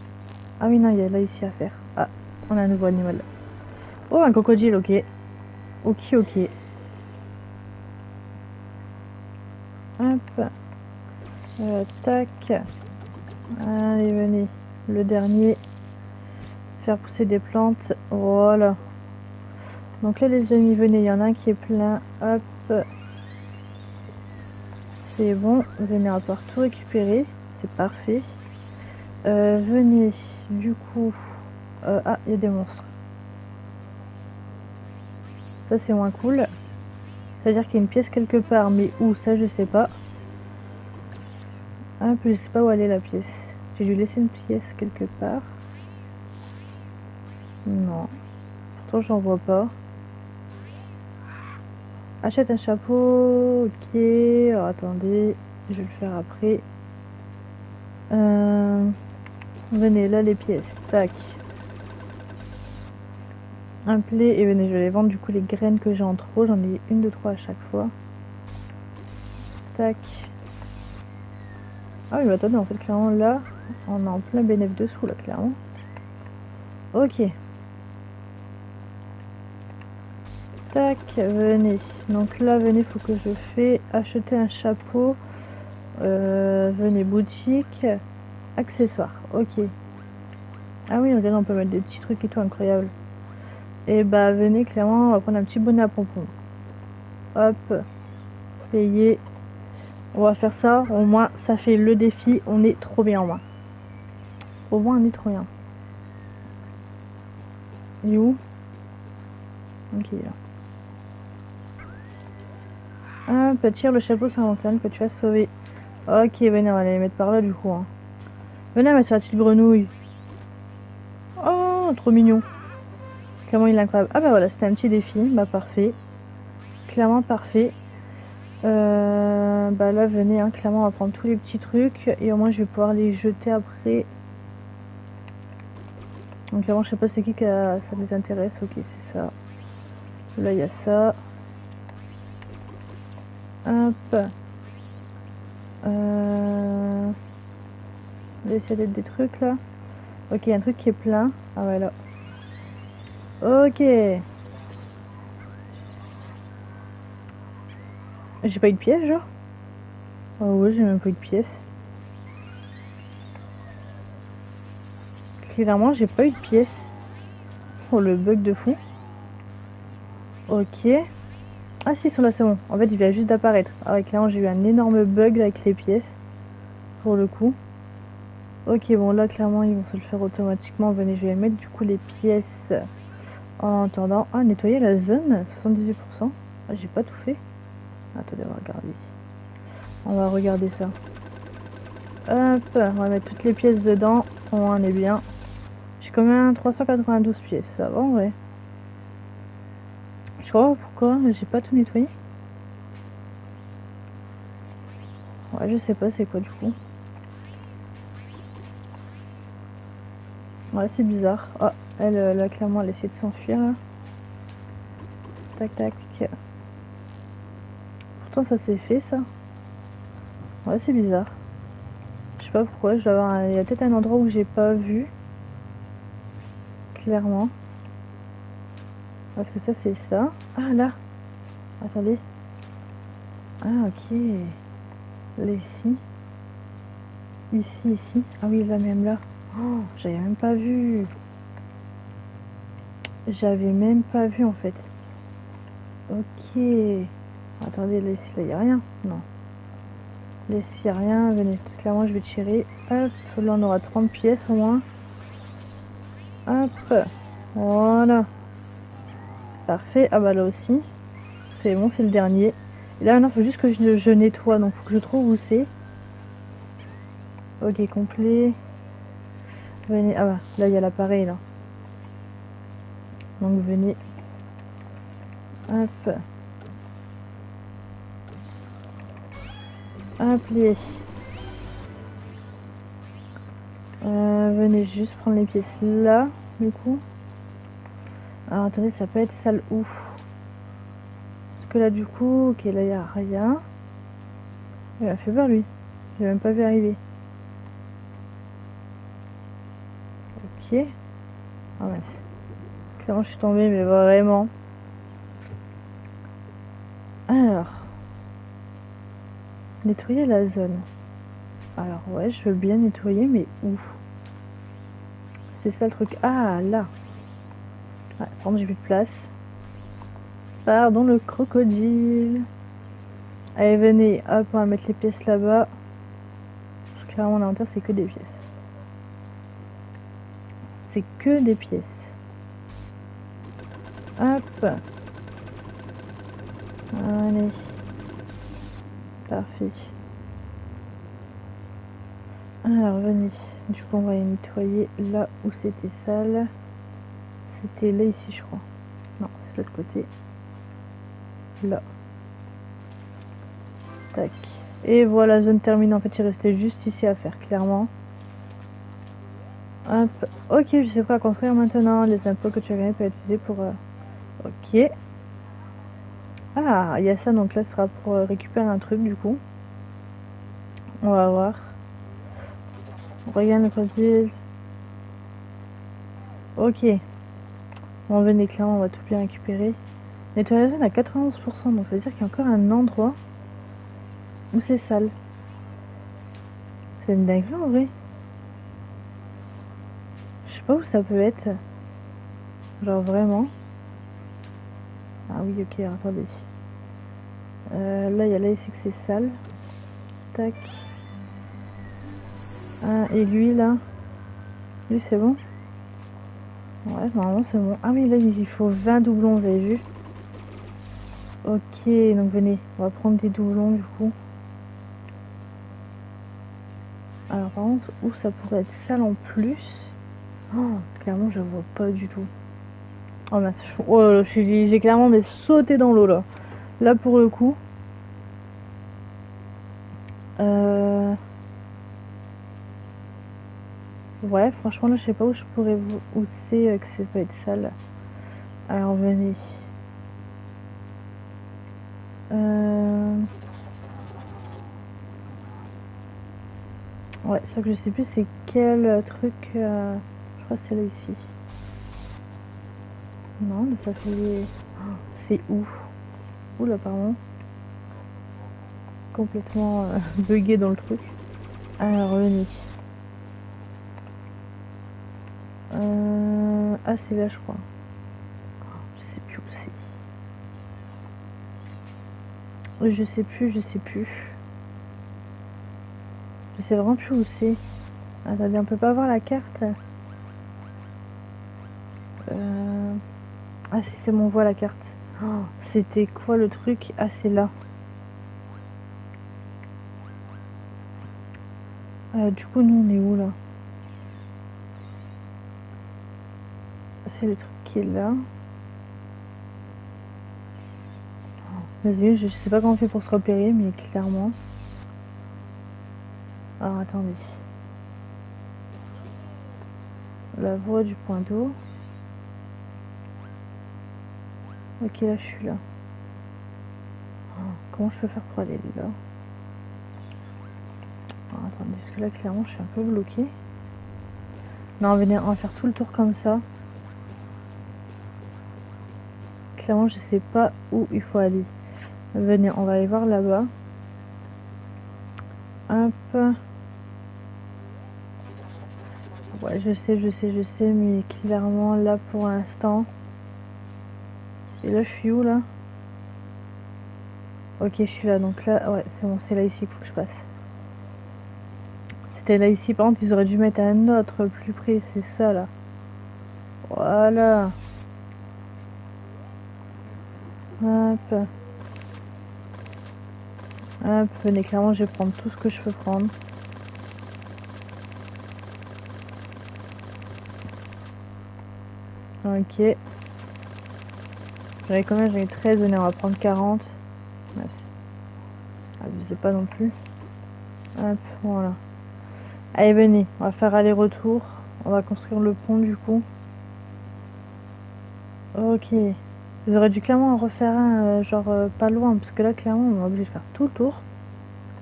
Ah oui non, il y a là ici à faire. Ah, on a un nouveau animal. Oh, un crocodile, ok. Ok, ok. Hop. Tac. Allez, venez. Le dernier. Faire pousser des plantes. Voilà. Donc là les amis, venez, il y en a un qui est plein. Hop. C'est bon. Venez, on va pouvoir tout récupérer. C'est parfait. Venez. Du coup. Ah, il y a des monstres. Ça c'est moins cool. C'est-à-dire qu'il y a une pièce quelque part, mais où ça je sais pas. Ah, puis je sais pas où aller la pièce. J'ai dû laisser une pièce quelque part. Non. Pourtant j'en vois pas. Achète un chapeau. Ok. Alors attendez. Je vais le faire après. Venez, là les pièces. Tac. Un play. Et venez, je vais les vendre du coup les graines que j'ai en trop. J'en ai une de trois à chaque fois. Tac. Ah oui, bah attendez, en fait, clairement là, on est en plein bénéfice dessous là, clairement. Ok. Tac, venez. Donc là, venez, faut que je fais acheter un chapeau. Venez, boutique, accessoires. Ok. Ah oui, regardez, on peut mettre des petits trucs et tout, incroyable. Et bah, venez, clairement, on va prendre un petit bonnet à pompons. Hop, payer. On va faire ça, au moins, ça fait le défi. On est trop bien, au moins. Au moins, on est trop bien. Il est où? Ok, là. Hop, tire le chapeau sur mon crâne que tu as sauvé. Ok, venez, on va les mettre par là, du coup. Hein. Venez, mettre sur la petite grenouille. Oh, trop mignon. Clairement, il est incroyable. Ah bah voilà, c'était un petit défi. Bah parfait. Clairement parfait. Bah là, venez, hein, clairement, on va prendre tous les petits trucs. Et au moins, je vais pouvoir les jeter après. Donc clairement, je sais pas c'est qui que ça les intéresse. Ok, c'est ça. Là, il y a ça. Hop. Là, il y a des trucs, là. Ok, un truc qui est plein. Ah ouais, là. Ok. J'ai pas eu de pièce, genre? Oh ouais, j'ai même pas eu de pièce. Clairement, j'ai pas eu de pièce. Oh, le bug de fou. Ok. Ah si, ils sont là, c'est bon. En fait, il vient juste d'apparaître. Ah ouais, clairement, j'ai eu un énorme bug là, avec les pièces. Pour le coup. Ok, bon, là, clairement, ils vont se le faire automatiquement. Venez, je vais mettre du coup les pièces en attendant. Ah, nettoyer la zone, 78%. Ah, j'ai pas tout fait. Attendez, on va regarder. On va regarder ça. Hop, on va mettre toutes les pièces dedans. On est bien. J'ai quand même 392 pièces, ça va en vrai. Je crois pourquoi j'ai pas tout nettoyé. Ouais, je sais pas c'est quoi du coup. Ouais, c'est bizarre. Oh, elle, là, clairement, elle essaie de s'enfuir, là. Tac, tac. Pourtant, ça s'est fait, ça. Ouais, c'est bizarre. Je sais pas pourquoi. Il y a peut-être un endroit où j'ai pas vu. Clairement. Parce que ça, c'est ça. Ah, là. Attendez. Ah, ok. Là, ici. Ici. Ah oui, là, même là. Oh, j'avais même pas vu. J'avais même pas vu, en fait. Ok. Attendez, là, ici, là, y a rien. Non. Là, ici, y a rien. Venez. Clairement, je vais tirer. Hop. Là, on aura 30 pièces, au moins. Hop. Voilà. Parfait. Ah, bah, là aussi. C'est bon, c'est le dernier. Et là, maintenant, il faut juste que je nettoie. Donc, faut que je trouve où c'est. Ok, complet. Venez. Ah bah, là, il y a l'appareil, là. Donc, venez. Hop. Appelez. Venez juste prendre les pièces là, du coup. Alors, attendez, ça peut être salle où? Parce que là, du coup, ok, là, il n'y a rien. Il m'a fait peur, lui. J'ai même pas vu arriver. Ok. Ah mince. Clairement, je suis tombée, mais vraiment. Alors. Nettoyer la zone. Alors, ouais, je veux bien nettoyer, mais où? C'est ça le truc. Ah, là. Ah, par contre, j'ai plus de place. Pardon, le crocodile. Allez, venez. Hop, on va mettre les pièces là-bas. Parce que clairement, l'inventaire, c'est que des pièces. C'est que des pièces. Hop. Allez. Parfait. Alors, venez. Du coup, on va les nettoyer là où c'était sale. C'était là, ici, je crois. Non, c'est de l'autre côté. Là. Tac. Et voilà, zone terminée. En fait, il restait juste ici à faire, clairement. Hop. Ok, je sais quoi construire maintenant. Les impôts que tu as gagnés peuvent être utilisés pour... Ok. Ah, il y a ça, donc là, ce sera pour récupérer un truc, du coup. On va voir. Regarde le crocodile. Ok. On venait clairement, on va tout bien récupérer. Nettoyer la zone à 91%, donc ça veut dire qu'il y a encore un endroit où c'est sale. C'est une dinguerie en vrai. Je sais pas où ça peut être. Genre vraiment. Ah oui, ok, alors, attendez. Là, il y a là ici que c'est sale. Tac. Ah, et lui là. Lui, c'est bon? Ouais, normalement, c'est bon. Ah oui, là, il faut 20 doublons, vous avez vu? Ok, donc venez. On va prendre des doublons du coup. Alors, par contre, où ça pourrait être sale en plus? Oh, clairement, je vois pas du tout. Oh mince, oh, j'ai clairement mais sauté dans l'eau là. Là pour le coup. Ouais, franchement là je sais pas où je pourrais où c'est que ça peut être sale. Alors venez. Ouais, sauf que je sais plus c'est quel truc. Je crois que c'est là ici. Non, mais ça fait. Oh, c'est où? Oula, pardon. Complètement bugué dans le truc. Alors venez. Ah, c'est là, je crois. Je sais plus où c'est. Je sais plus. Je sais vraiment plus où c'est. Attendez, on peut pas voir la carte. Ah si, c'est bon, on voit la carte. Oh, c'était quoi le truc? Ah, c'est là. Du coup, nous, on est où là? C'est le truc qui est là. Vas-y, je sais pas comment on fait pour se repérer, mais clairement. Alors, attendez. La voie du point d'eau. Ok, là je suis là. Oh, comment je peux faire pour aller là? Oh, attendez, parce que là clairement je suis un peu bloquée. Non, venez, on va faire tout le tour comme ça. Clairement je sais pas où il faut aller. Venez, on va aller voir là-bas. Hop. Ouais, je sais, mais clairement là pour l'instant. Et là je suis où là? Ok, je suis là, donc là, ouais, c'est bon, c'est là ici qu'il faut que je passe. C'était là ici, par contre, ils auraient dû mettre un autre plus près, c'est ça là. Voilà. Hop. Hop, venez, clairement, je vais prendre tout ce que je peux prendre. Ok. J'en ai combien? J'en ai 13, venez, on va prendre 40. Ouais, abusez pas non plus. Hop, voilà. Allez, venez, on va faire aller-retour. On va construire le pont du coup. Ok. Vous aurez dû clairement en refaire un, genre pas loin, parce que là, clairement, on est obligé de faire tout le tour.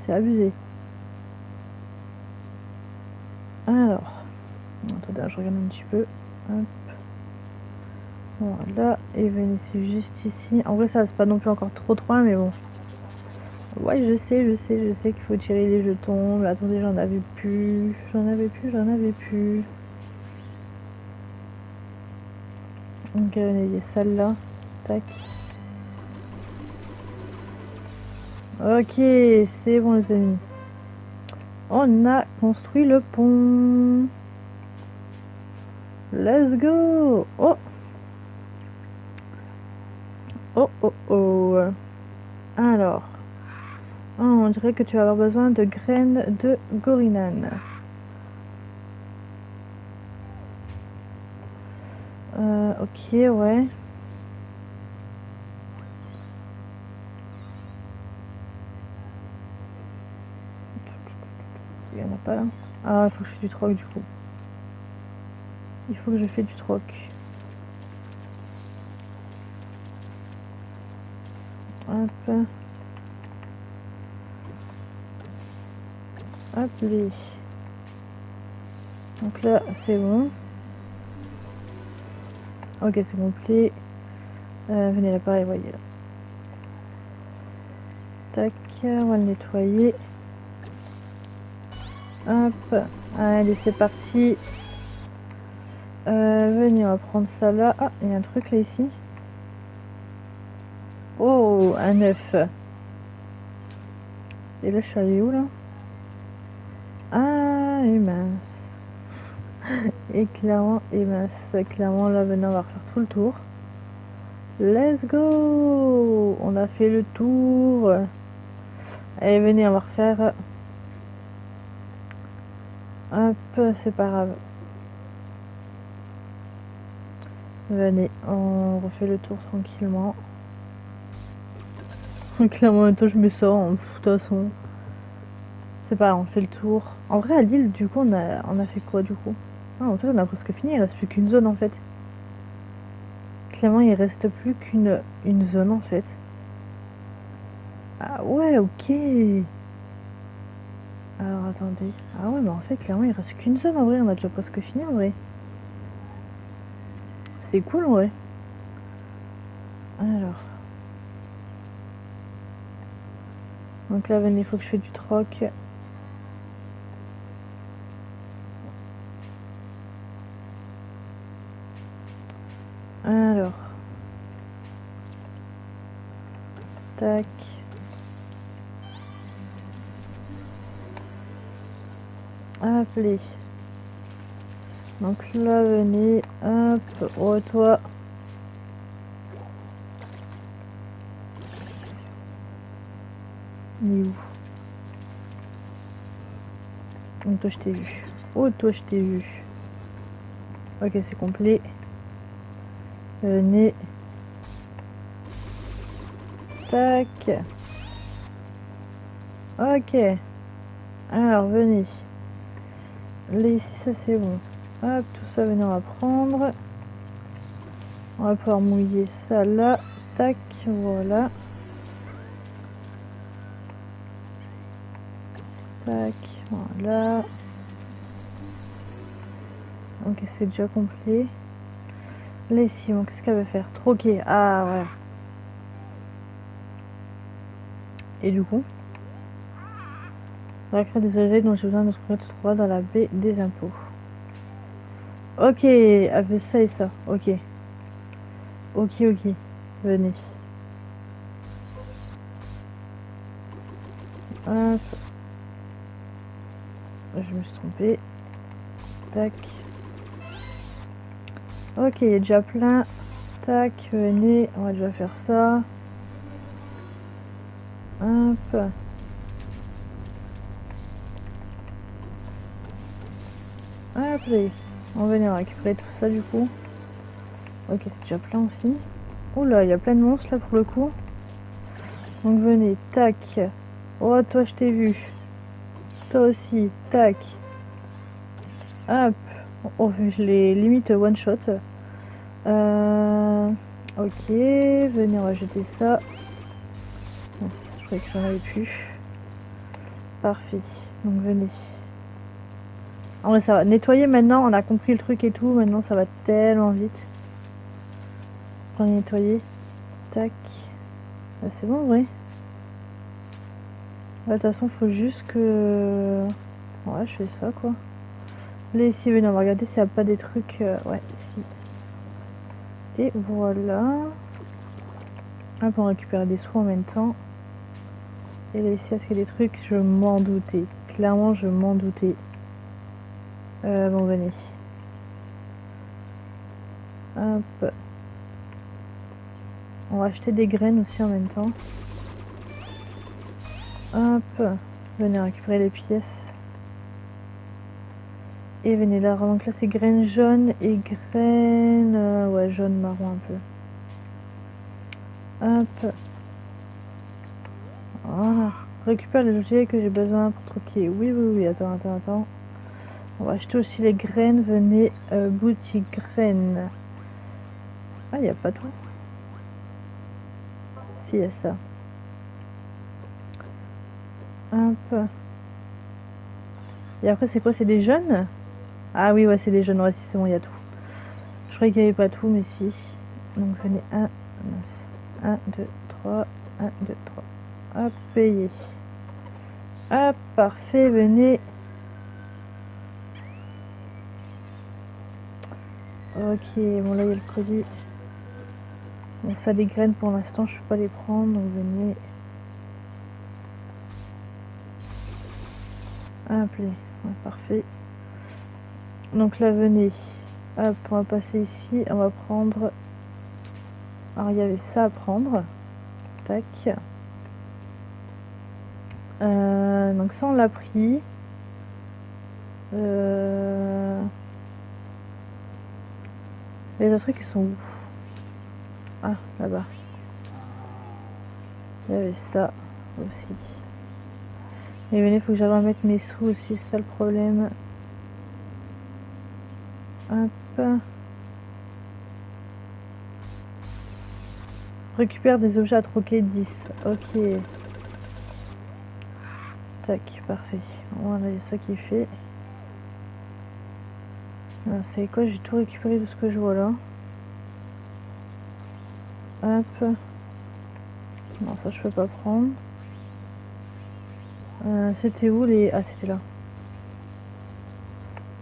C'est abusé. Alors, attendez, je regarde un petit peu. Hop. Voilà, et venez, c'est juste ici. En vrai, ça c'est pas non plus encore trop loin, mais bon. Ouais, je sais qu'il faut tirer les jetons. Mais attendez, j'en avais plus. Donc, venez, il y a celle-là. Tac. Ok, c'est bon, les amis. On a construit le pont. Let's go. Oh. Oh, oh, oh. Alors. Oh, on dirait que tu vas avoir besoin de graines de Gorinan. Ok, ouais. Il y en a pas là. Ah, il faut que je fasse du troc du coup. Il faut que je fasse du troc. Hop. Hop, les. Donc là, c'est bon. Ok, c'est complet. Venez là, pareil, voyez là. Tac, on va le nettoyer. Hop. Allez, c'est parti. Venez, on va prendre ça là. Ah, il y a un truc là ici. Oh, un œuf. Et là, je suis allée où là? Ah, et mince. Et clairement, clairement, là, venez, on va refaire tout le tour. Let's go! On a fait le tour. Allez, venez, on va refaire. Hop, c'est pas grave. Venez, on refait le tour tranquillement. Clairement, en même temps, je me sors. De toute façon, c'est pas grave, on fait le tour. En vrai, à Lille, du coup, on a fait quoi du coup? Ah, en fait, on a presque fini. Il reste plus qu'une zone en fait. Clairement, il reste plus qu'une zone en fait. Ah ouais, ok. Alors attendez. Ah ouais, mais en fait, clairement, il reste qu'une zone en vrai. On a déjà presque fini en vrai. C'est cool en vrai. Alors. Donc là, venez, il faut que je fasse du troc. Alors. Tac. Appelez. Donc là, venez. Hop. Oh, toi. Il est où? Oh, toi, je t'ai vu. Oh, toi, je t'ai vu. Ok, c'est complet. Venez. Tac. Ok. Alors, venez. Là, ici, ça, c'est bon. Hop, tout ça, venez, on va prendre. On va pouvoir mouiller ça là. Tac, voilà. Tac, voilà. Ok, c'est déjà complet. Lessive, bon, qu'est-ce qu'elle veut faire? Troquer. Ah, ouais. Et du coup, récréer des objets dont j'ai besoin de trouver tout droit dans la baie des impôts. Ok, elle veut ça et ça. Ok. Ok, ok. Venez. Hop. Je me suis trompée. Tac. Ok, il y a déjà plein. Tac, venez. On va déjà faire ça. Hop. Hop, allez. On va venir récupérer tout ça du coup. Ok, c'est déjà plein aussi. Oula, il y a plein de monstres là pour le coup. Donc venez, tac. Oh, toi je t'ai vu. Toi aussi, tac. Hop. Oh, je l'ai limite one shot. Ok, venez, on va jeter ça. Je croyais que j'en avais plus. Parfait. Donc venez. En vrai, ça va. Nettoyer maintenant, on a compris le truc et tout. Maintenant, ça va tellement vite. On va nettoyer. Tac. C'est bon, oui. De toute façon, faut juste que... Ouais, je fais ça, quoi. Là, ici, venez, on va regarder s'il n'y a pas des trucs... Ouais, si. Et voilà. Hop, on récupère des sous en même temps. Et là, ici, est-ce qu'il y a des trucs? Je m'en doutais. Clairement, je m'en doutais. Bon, venez. Hop. On va acheter des graines aussi en même temps. Hop. Venez récupérer les pièces. Et venez là. Donc là, c'est graines jaunes et graines... ouais, jaune, marron un peu. Hop. Voilà. Récupère les objets que j'ai besoin pour troquer. Oui, oui, oui. Attends. On va acheter aussi les graines. Venez, boutique graines. Ah, il n'y a pas tout. Si, il y a ça. Hop. Et après, c'est quoi? C'est des jeunes? Ah oui, ouais, c'est des jeunes. Ouais, si, c'est bon, il y a tout. Je croyais qu'il n'y avait pas tout, mais si. Donc, venez. 1, 2, 3. 1, 2, 3. Hop, payer. Hop, parfait. Venez. Ok, bon, là, il y a le colis. Bon, ça, les graines, pour l'instant, je ne peux pas les prendre. Donc, venez. Hop, les. Ouais, parfait. Donc là, venez. Hop, on va passer ici. On va prendre... Alors, il y avait ça à prendre. Tac. Donc ça, on l'a pris. Les autres trucs, ils sont où? Ah, là-bas. Il y avait ça aussi. Et venez, faut que j'arrive à mettre mes sous aussi, c'est ça le problème. Hop. Récupère des objets à troquer 10. Ok. Tac, parfait. Voilà, il y a ça qui est fait. Alors, c'est quoi? J'ai tout récupéré de ce que je vois là. Hop. Non, ça je peux pas prendre. C'était où les... Ah, c'était là.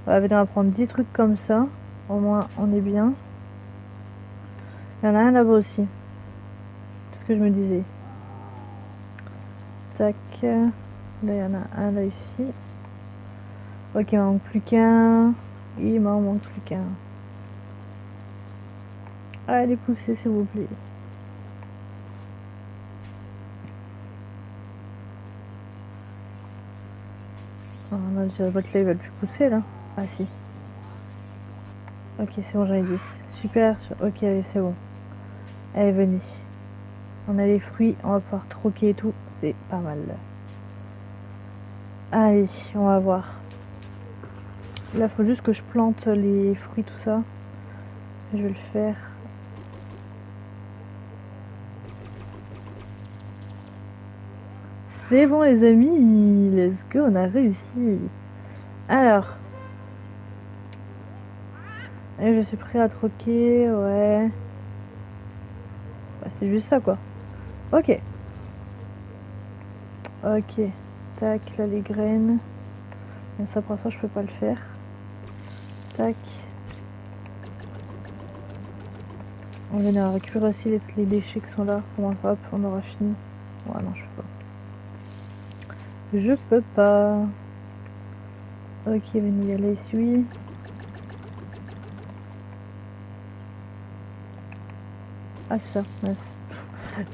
On va prendre 10 trucs comme ça. Au moins, on est bien. Il y en a un là-bas aussi. C'est ce que je me disais. Tac. Là, il y en a un là ici. Ok, il m'en manque plus qu'un. Il m'en manque plus qu'un. Allez, poussez, s'il vous plaît. Oh non, je vois que là, ils veulent plus pousser, là. Ah, si. Ok, c'est bon, j'en ai 10. Super. Ok, allez, c'est bon. Allez, venez. On a les fruits, on va pouvoir troquer et tout. C'est pas mal. Allez, on va voir. Là, faut juste que je plante les fruits, tout ça. Je vais le faire. C'est bon, les amis. Let's go, on a réussi. Alors. Et je suis prêt à troquer, ouais. Bah, c'est juste ça, quoi. Ok. Ok. Tac, là, les graines. Mais ça, pour ça, je peux pas le faire. Tac. On vient de récupérer aussi les déchets qui sont là. Comment ça, hop, on aura fini. Ouais, non, je peux pas. Je peux pas. Ok, venez y aller, oui. Ah, c'est ça, mince.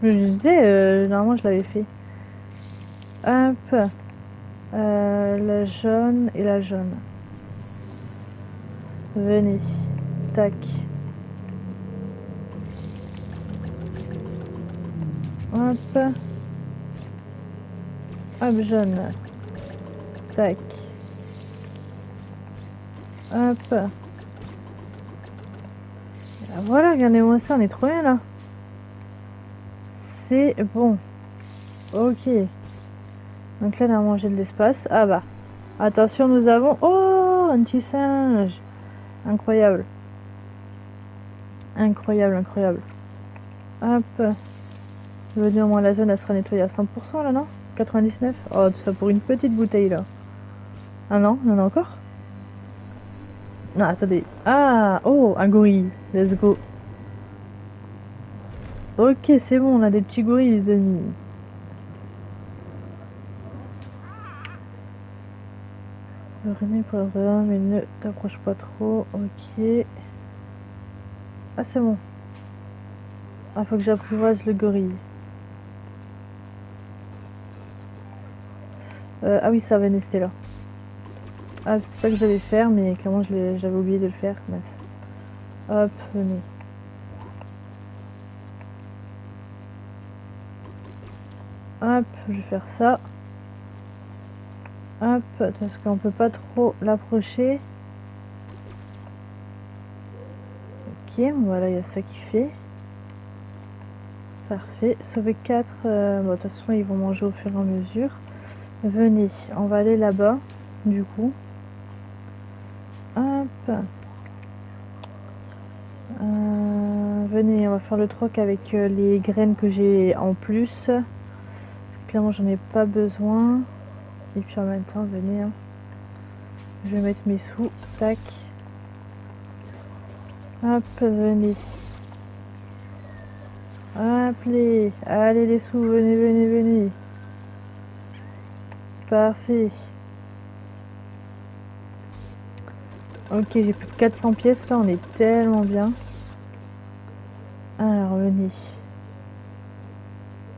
Je me disais, normalement, je l'avais fait. Hop. La jaune et la jaune. Venez. Tac. Hop. Hop, jaune. Tac. Hop. Voilà, regardez-moi ça, on est trop bien là. C'est bon. Ok. Donc là, on a mangé de l'espace. Ah bah. Attention, nous avons... Oh, un petit singe. Incroyable. Incroyable, incroyable. Hop. Je veux dire, au moins la zone, elle sera nettoyée à 100% là, non? 99? Oh, tout ça pour une petite bouteille là. Ah non, il y en a encore? Non, attendez. Ah, oh, un gorille. Let's go. Ok, c'est bon, on a des petits gorilles, les amis. René pour le vrai, mais ne t'approche pas trop. Ok. Ah, c'est bon. Ah, faut que j'apprivoise le gorille. Ah oui, ça va rester là. Ah, c'est ça que je devais faire, mais clairement, j'avais oublié de le faire. Mince. Hop, venez. Hop, je vais faire ça. Hop, parce qu'on peut pas trop l'approcher. Ok, voilà, il y a ça qui fait. Parfait. Sauver 4. Bon, de toute façon, ils vont manger au fur et à mesure. Venez, on va aller là-bas, du coup. Hop. Venez, on va faire le troc avec les graines que j'ai en plus. Parce que clairement, j'en ai pas besoin. Et puis en même temps, venez. Hein. Je vais mettre mes sous. Tac. Hop, venez. Appelez. Allez les sous, venez, venez, venez. Parfait. Ok, j'ai plus que 400 pièces là, on est tellement bien. Alors, venez.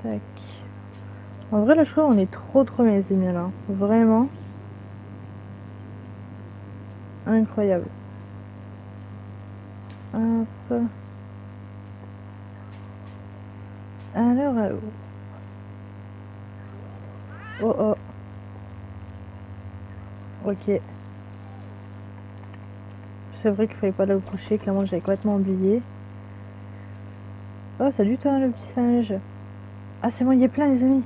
Tac. En vrai, là, je crois qu'on est trop bien, les amis, là. Vraiment. Incroyable. Hop. Alors. Oh oh. Ok. C'est vrai qu'il fallait pas l'approcher, clairement j'avais complètement oublié. Oh salut toi le petit singe. Ah c'est bon, il y a plein les amis.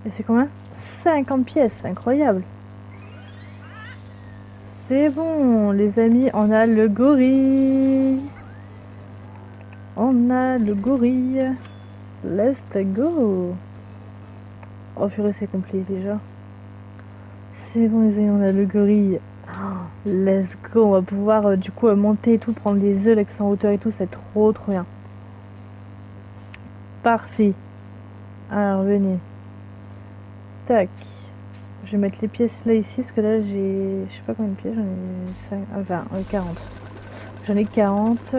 Et c'est combien? 50 pièces, incroyable. C'est bon les amis, on a le gorille. On a le gorille. Let's go. Oh purée c'est complet déjà. C'est bon les amis, on a le gorille. Oh, let's go, on va pouvoir du coup monter et tout, prendre des œufs là qui sont en hauteur et tout, c'est trop bien. Parfait. Alors venez. Tac. Je vais mettre les pièces là ici, parce que là j'ai... Je sais pas combien de pièces, j'en ai 5... 20, 40. J'en ai 40.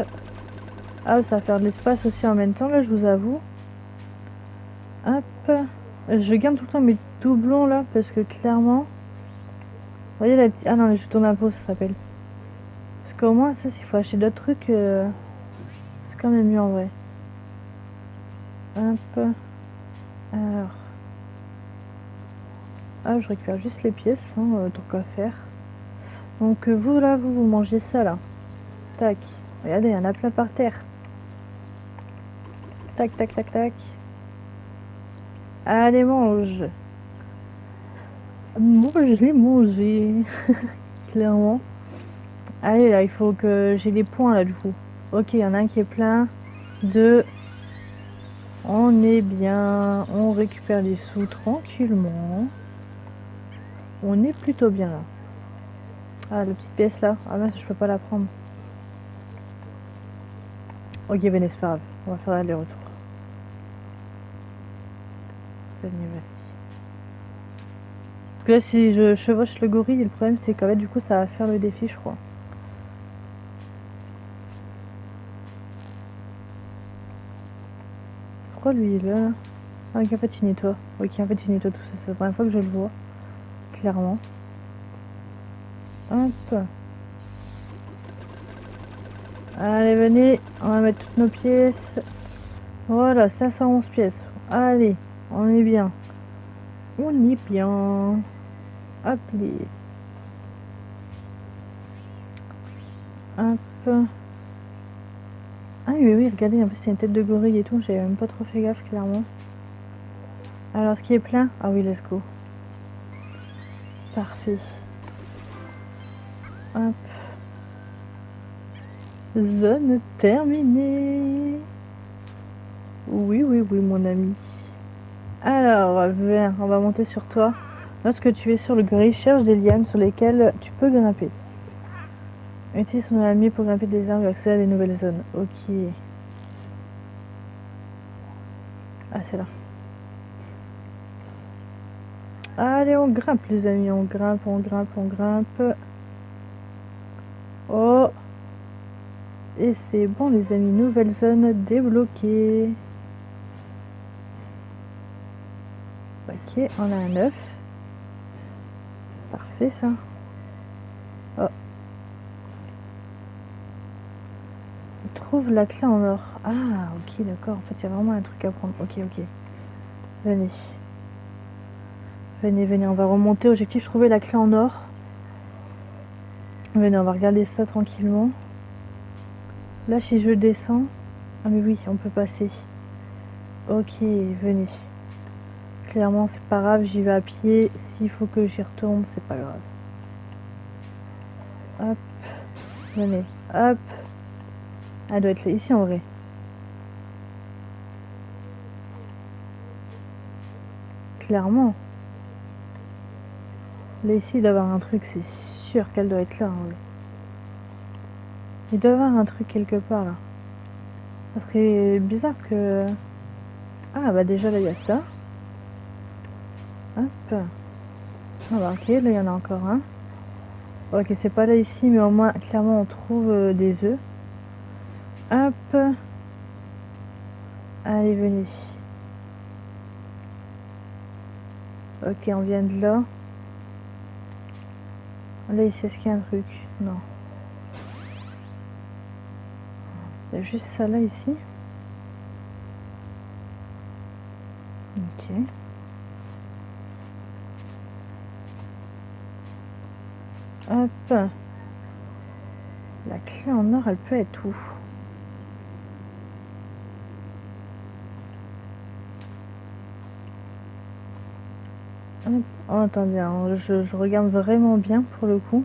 Ah, ça va faire de l'espace aussi en même temps, là, je vous avoue. Hop. Je garde tout le temps mes doublons là, parce que clairement... Vous voyez la... Ah non, les jetons d'impôt, ça s'appelle. Parce qu'au moins, ça, s'il faut acheter d'autres trucs, c'est quand même mieux en vrai. Hop. Alors... Ah, je récupère juste les pièces, hein, tant qu'à faire. Donc vous là, vous mangez ça là. Tac. Regardez, il y en a plein par terre. Tac, tac, tac, tac. Allez, mange. Mangez, mangez. Clairement. Allez là, il faut que j'ai des points là du coup. Ok, il y en a un qui est plein. 2. On est bien. On récupère les sous tranquillement. On est plutôt bien là. Ah, la petite pièce là. Ah mince, je peux pas la prendre. Ok, ben c'est pas grave. On va faire aller-retour. Parce que là, si je chevauche le gorille, le problème c'est qu'en fait, du coup, ça va faire le défi, je crois. Pourquoi lui il est là? Ah, ok, en fait, finis-toi. Ok, en fait, finis-toi tout ça. C'est la première fois que je le vois. Clairement. Hop. Allez, venez. On va mettre toutes nos pièces. Voilà, 511 pièces. Allez, on est bien. On est bien. Hop, les... Hop. Ah oui, oui, regardez, en plus c'est une tête de gorille et tout, j'avais même pas trop fait gaffe, clairement. Alors, ce qui est plein? Ah oui, let's go. Parfait. Hop. Zone terminée. Oui, oui, oui, mon ami. Alors, viens, on va monter sur toi. Lorsque tu es sur le gorille, cherche des lianes sur lesquelles tu peux grimper. Utilise son ami pour grimper des arbres et accéder à des nouvelles zones. Ok. Ah, c'est là. Allez, on grimpe, les amis. On grimpe, on grimpe, on grimpe. Oh. Et c'est bon, les amis. Nouvelle zone débloquée. Ok, on a un œuf. Parfait, ça. Oh. Trouve la clé en or. Ah, ok, d'accord. En fait, il y a vraiment un truc à prendre. Ok, ok. Venez. Venez, venez. On va remonter. Objectif, trouver la clé en or. Venez, on va regarder ça tranquillement. Là, si je descends... Ah, mais oui, on peut passer. Ok, venez. Clairement, c'est pas grave. J'y vais à pied. S'il faut que j'y retourne, c'est pas grave. Hop. Venez. Hop. Elle doit être là, ici en vrai. Clairement. Là, ici, il doit y avoir un truc. C'est sûr qu'elle doit être là. Hein. Il doit y avoir un truc quelque part là. Ça serait bizarre que... Ah bah déjà là il y a ça. Hop. Ah bah ok, là il y en a encore un. Ok, c'est pas là ici, mais au moins clairement on trouve des œufs. Hop. Allez, venez. Ok, on vient de là. Là ici, est-ce qu'il y a un truc? Non. Il y a juste ça là ici. Ok. Hop. La clé en or, elle peut être où? Hop. Oh, attendez, hein, je regarde vraiment bien pour le coup.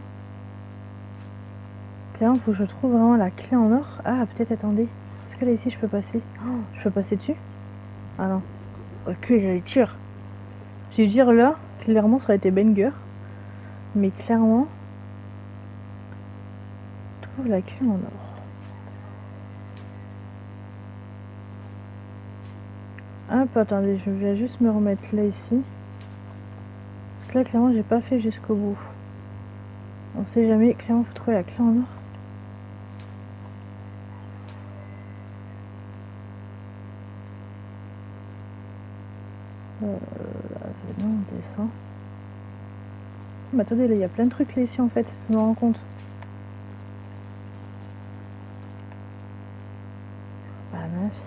Clairement, faut que je trouve vraiment la clé en or. Ah, peut-être, attendez. Est-ce que là ici je peux passer? Oh, je peux passer dessus? Ah non. Ok, j'allais dire. J'ai dire là, clairement ça aurait été banger. Mais clairement, trouve la clé en or. Hop, attendez, je vais juste me remettre là ici. Parce que là, clairement, j'ai pas fait jusqu'au bout. On sait jamais, clairement, faut trouver la clé en or. Là, non, on descend. Mais attendez, là, il y a plein de trucs là ici en fait, je me rends compte. Ah mince.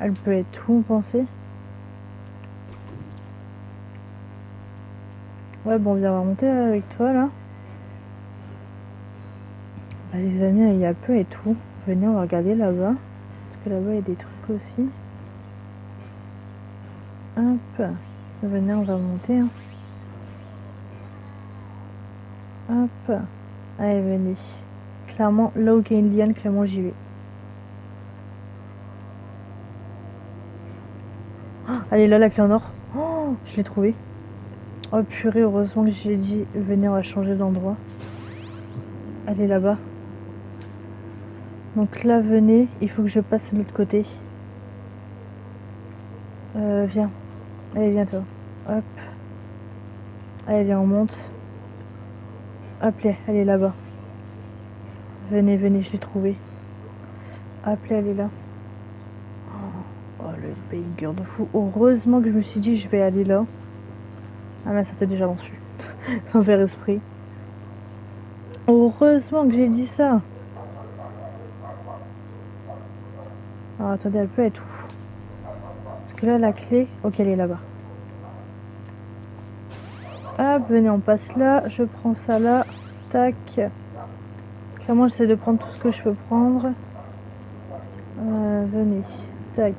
Elle peut être où, on pensait? Ouais, bon, on vient remonter avec toi là. Bah, les amis, il y a peu et tout. Venez, on va regarder là-bas. Parce que là-bas, il y a des trucs aussi. Hop. Venez, on va monter. Hein. Hop. Allez, venez. Clairement, là où il y a une liane, clairement, j'y vais. Oh, allez, là, la clé en or. Oh, je l'ai trouvée. Oh purée, heureusement que j'ai dit, venez, on va changer d'endroit. Allez, là-bas. Donc là, venez, il faut que je passe de l'autre côté. Viens. Allez, viens, toi. Hop. Allez, viens, on monte. Hop, là, elle est là-bas. Venez, venez, je l'ai trouvée. Hop, là, elle est là. Oh, le banger de fou. Heureusement que je me suis dit, je vais aller là. Ah, mais ça t'a déjà lancé. Sans faire esprit. Heureusement que j'ai dit ça. Alors, attendez, elle peut être où? Parce que là, la clé... Ok, elle est là-bas. Hop, venez, on passe là. Je prends ça là. Tac. Clairement, j'essaie de prendre tout ce que je peux prendre. Venez. Tac.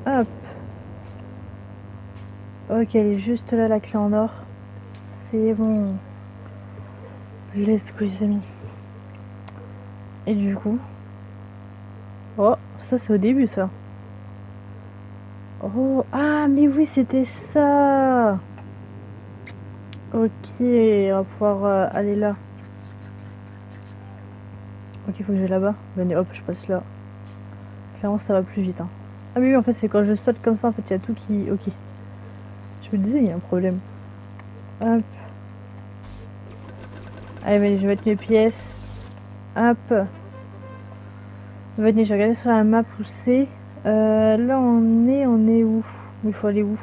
Hop. Ok, elle est juste là, la clé en or. C'est bon. Let's go, les amis. Et du coup... Oh, ça c'est au début, ça. Oh, ah, mais oui, c'était ça. Ok, on va pouvoir aller là. Ok, il faut que je vais là-bas. Venez, hop, je passe là. Clairement, ça va plus vite. Hein. Ah, mais oui, en fait, c'est quand je saute comme ça, en fait, il y a tout qui... Ok. Je me disais, il y a un problème. Hop. Allez, venez, je vais mettre mes pièces. Hop. Venez, j'ai regardé sur la map où c'est. Là, on est où? Il faut aller où?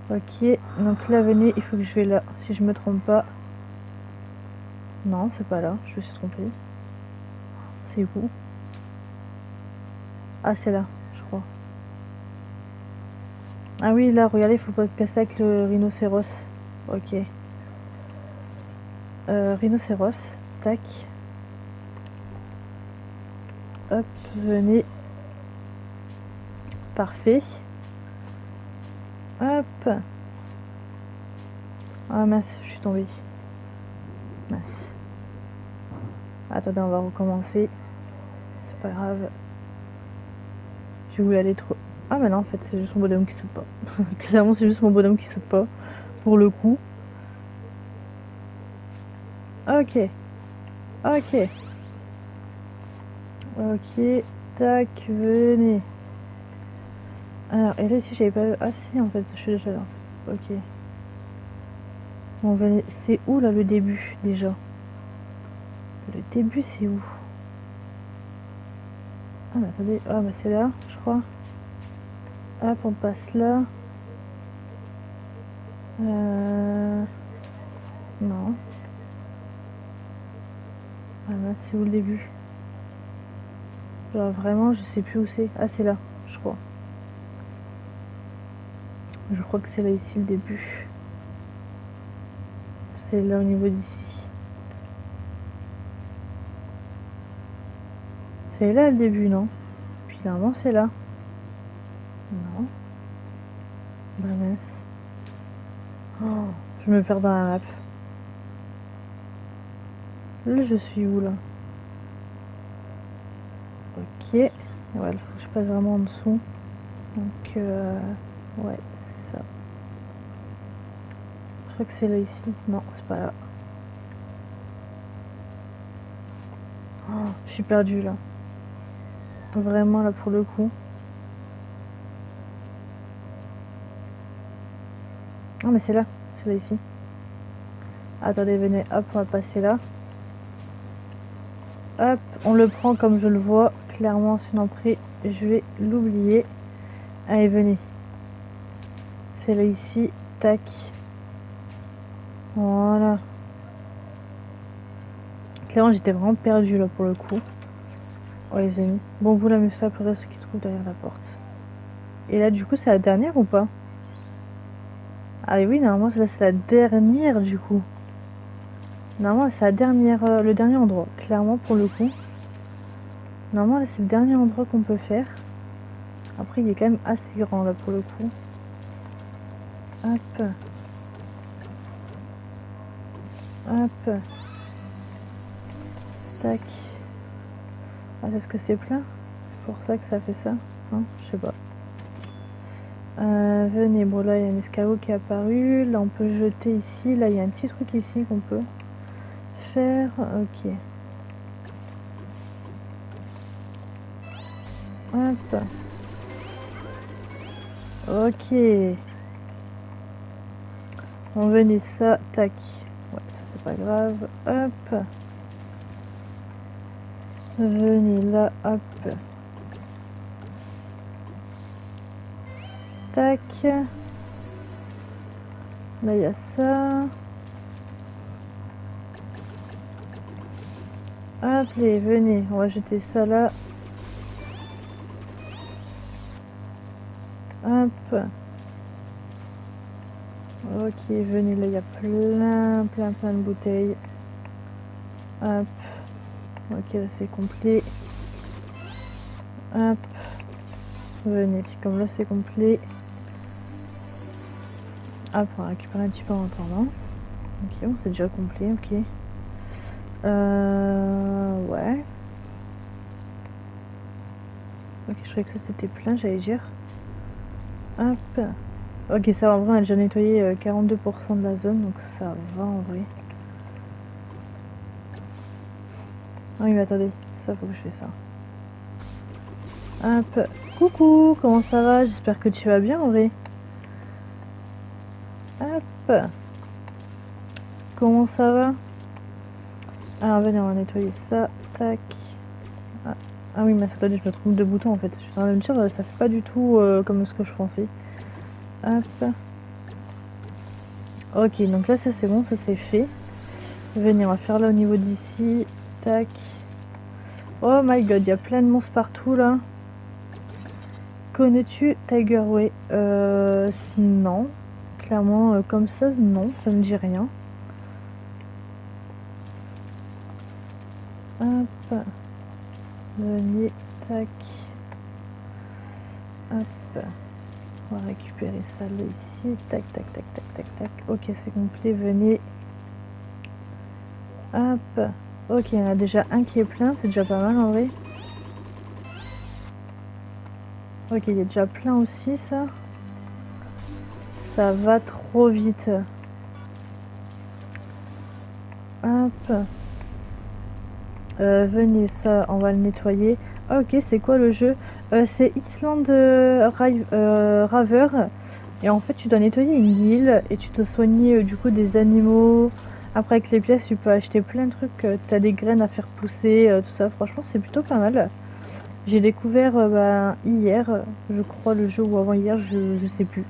Ok, donc là, venez, il faut que je vais là, si je me trompe pas. Non, c'est pas là, je me suis trompée. C'est où? Ah, c'est là, je crois. Ah oui, là, regardez, il faut pas casser avec le rhinocéros. Ok. Rhinocéros, tac. Hop, venez. Parfait. Hop. Ah mince, je suis tombée. Mince. Attendez, on va recommencer. C'est pas grave. Je voulais aller trop... Ah mais non, en fait, c'est juste mon bonhomme qui saute pas. Clairement, c'est juste mon bonhomme qui saute pas. Pour le coup. Ok. Ok. Ok. Tac, venez. Alors, et là, ici, j'avais pas... Ah si, en fait, je suis déjà là. Ok. Bon, venez. C'est où, là, le début, déjà? Le début, c'est où? Ah, mais attendez. Ah, bah c'est là, je crois. Hop, on passe là. Non. Ah, là, c'est où le début? Genre, vraiment, je sais plus où c'est. Ah, c'est là, je crois. Je crois que c'est là, ici, le début. C'est là, au niveau d'ici. C'est là, le début, non? Finalement, c'est là. Non. Bah mince. Oh, je me perds dans la map. Là, je suis où, là? Ok. Ouais, il faut que je passe vraiment en dessous. Donc, ouais, c'est ça. Je crois que c'est là, ici. Non, c'est pas là. Oh, je suis perdue, là. Vraiment, là, pour le coup. Ah, mais c'est là. C'est là, ici. Attendez, venez. Hop, on va passer là. Hop, on le prend comme je le vois. Clairement, sinon après, je vais l'oublier. Allez, venez. C'est là, ici. Tac. Voilà. Clairement, j'étais vraiment perdue, là, pour le coup. Oh, les amis. Bon, vous, la monsieur, après, ce qui se trouve derrière la porte. Et là, du coup, c'est la dernière ou pas? Ah oui, normalement là c'est la dernière du coup. Normalement c'est la dernière, le dernier endroit, clairement pour le coup. Normalement là c'est le dernier endroit qu'on peut faire. Après il est quand même assez grand là pour le coup. Hop. Hop. Tac. Ah, est-ce que c'est plein? C'est pour ça que ça fait ça? Non, je sais pas. Venez, bon là il y a un escabeau qui est apparu. Là on peut jeter ici. Là il y a un petit truc ici qu'on peut faire. Ok. Hop. Ok. On venait ça. Tac. Ouais, ça c'est pas grave. Hop. Venez là. Hop. Tac. Là il y a ça. Hop, allez, venez. On va jeter ça là. Hop. Ok, venez là, il y a plein de bouteilles. Hop. Ok, là c'est complet. Hop. Venez, comme là c'est complet. Hop, on va récupérer un petit peu en attendant. Ok, bon, c'est déjà complet, ok. Ouais. Ok, je croyais que ça c'était plein, j'allais dire. Hop. Ok, ça va, en vrai, on a déjà nettoyé 42% de la zone, donc ça va en vrai. Ah oui, mais attendez, ça faut que je fasse ça. Hop. Coucou, comment ça va? J'espère que tu vas bien en vrai. Hop. Comment ça va? Alors, venez, on va nettoyer ça. Tac. Ah, ah oui, mais attendez, je me trompe de bouton en fait. Je suis en train de me dire, ça fait pas du tout comme ce que je pensais. Hop. Ok, donc là, ça c'est bon, ça c'est fait. Venez, on va faire là au niveau d'ici. Tac. Oh my god, il y a plein de monstres partout là. Connais-tu Tiger Way? Non. Clairement, comme ça, non, ça me dit rien. Hop. Venez, tac. Hop. On va récupérer ça là ici. Tac, tac, tac, tac, tac, tac. Ok, c'est complet, venez. Hop. Ok, il y en a déjà un qui est plein, c'est déjà pas mal en vrai. Ok, il est déjà plein aussi ça. Ça va trop vite. Hop. Venez, ça, on va le nettoyer. Ah, ok, c'est quoi le jeu? C'est Island Raver. Et en fait, tu dois nettoyer une île et tu dois soigner du coup des animaux. Après, avec les pièces, tu peux acheter plein de trucs. T'as des graines à faire pousser, tout ça. Franchement, c'est plutôt pas mal. J'ai découvert hier, je crois, le jeu ou avant-hier, je sais plus.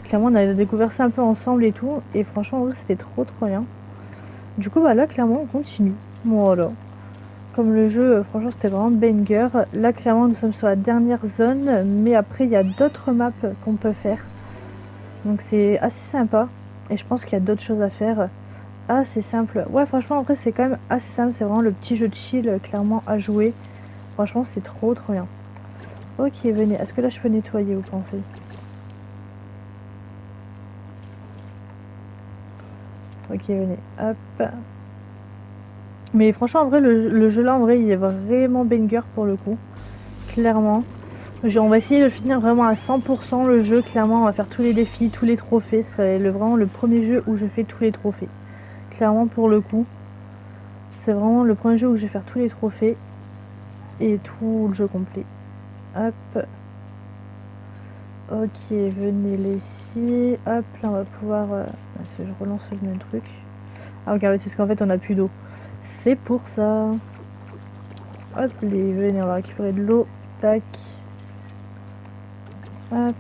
Clairement, on a découvert ça un peu ensemble et tout. Et franchement, ouais, c'était trop bien. Du coup, bah là, clairement, on continue. Voilà. Comme le jeu, franchement, c'était vraiment banger. Là, clairement, nous sommes sur la dernière zone. Mais après, il y a d'autres maps qu'on peut faire. Donc, c'est assez sympa. Et je pense qu'il y a d'autres choses à faire. Ah, c'est simple. Ouais, franchement, après, c'est quand même assez simple. C'est vraiment le petit jeu de chill, clairement, à jouer. Franchement, c'est trop bien. Ok, venez. Est-ce que là, je peux nettoyer, vous pensez? Ok, venez. Hop. Mais franchement, en vrai, le jeu là, en vrai, il est vraiment banger pour le coup. Clairement. On va essayer de le finir vraiment à 100% le jeu. Clairement, on va faire tous les défis, tous les trophées. C'est vraiment le premier jeu où je fais tous les trophées. Clairement, pour le coup. C'est vraiment le premier jeu où je vais faire tous les trophées. Et tout le jeu complet. Hop. Ok, venez là ici. Hop, là, on va pouvoir... je relance le même truc. Ah, ok, c'est parce qu'en fait, on n'a plus d'eau. C'est pour ça. Hop, venez, on va récupérer de l'eau. Tac. Hop.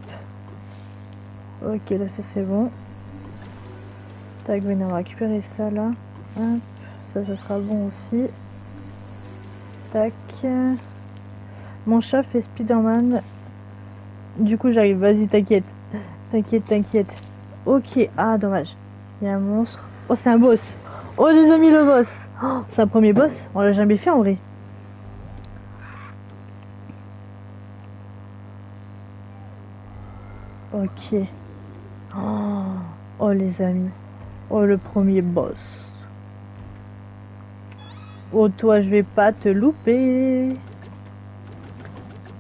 Ok, là, ça c'est bon. Tac, venez, on va récupérer ça là. Hop. Ça sera bon aussi. Tac. Mon chat fait Spider-Man. Du coup, j'arrive. Vas-y, t'inquiète. T'inquiète. Ok, ah dommage. Il y a un monstre. Oh, c'est un boss. Oh les amis, le boss. Oh, c'est un premier boss. On l'a jamais fait en vrai. Ok. Oh, oh les amis. Oh le premier boss. Oh toi, je vais pas te louper.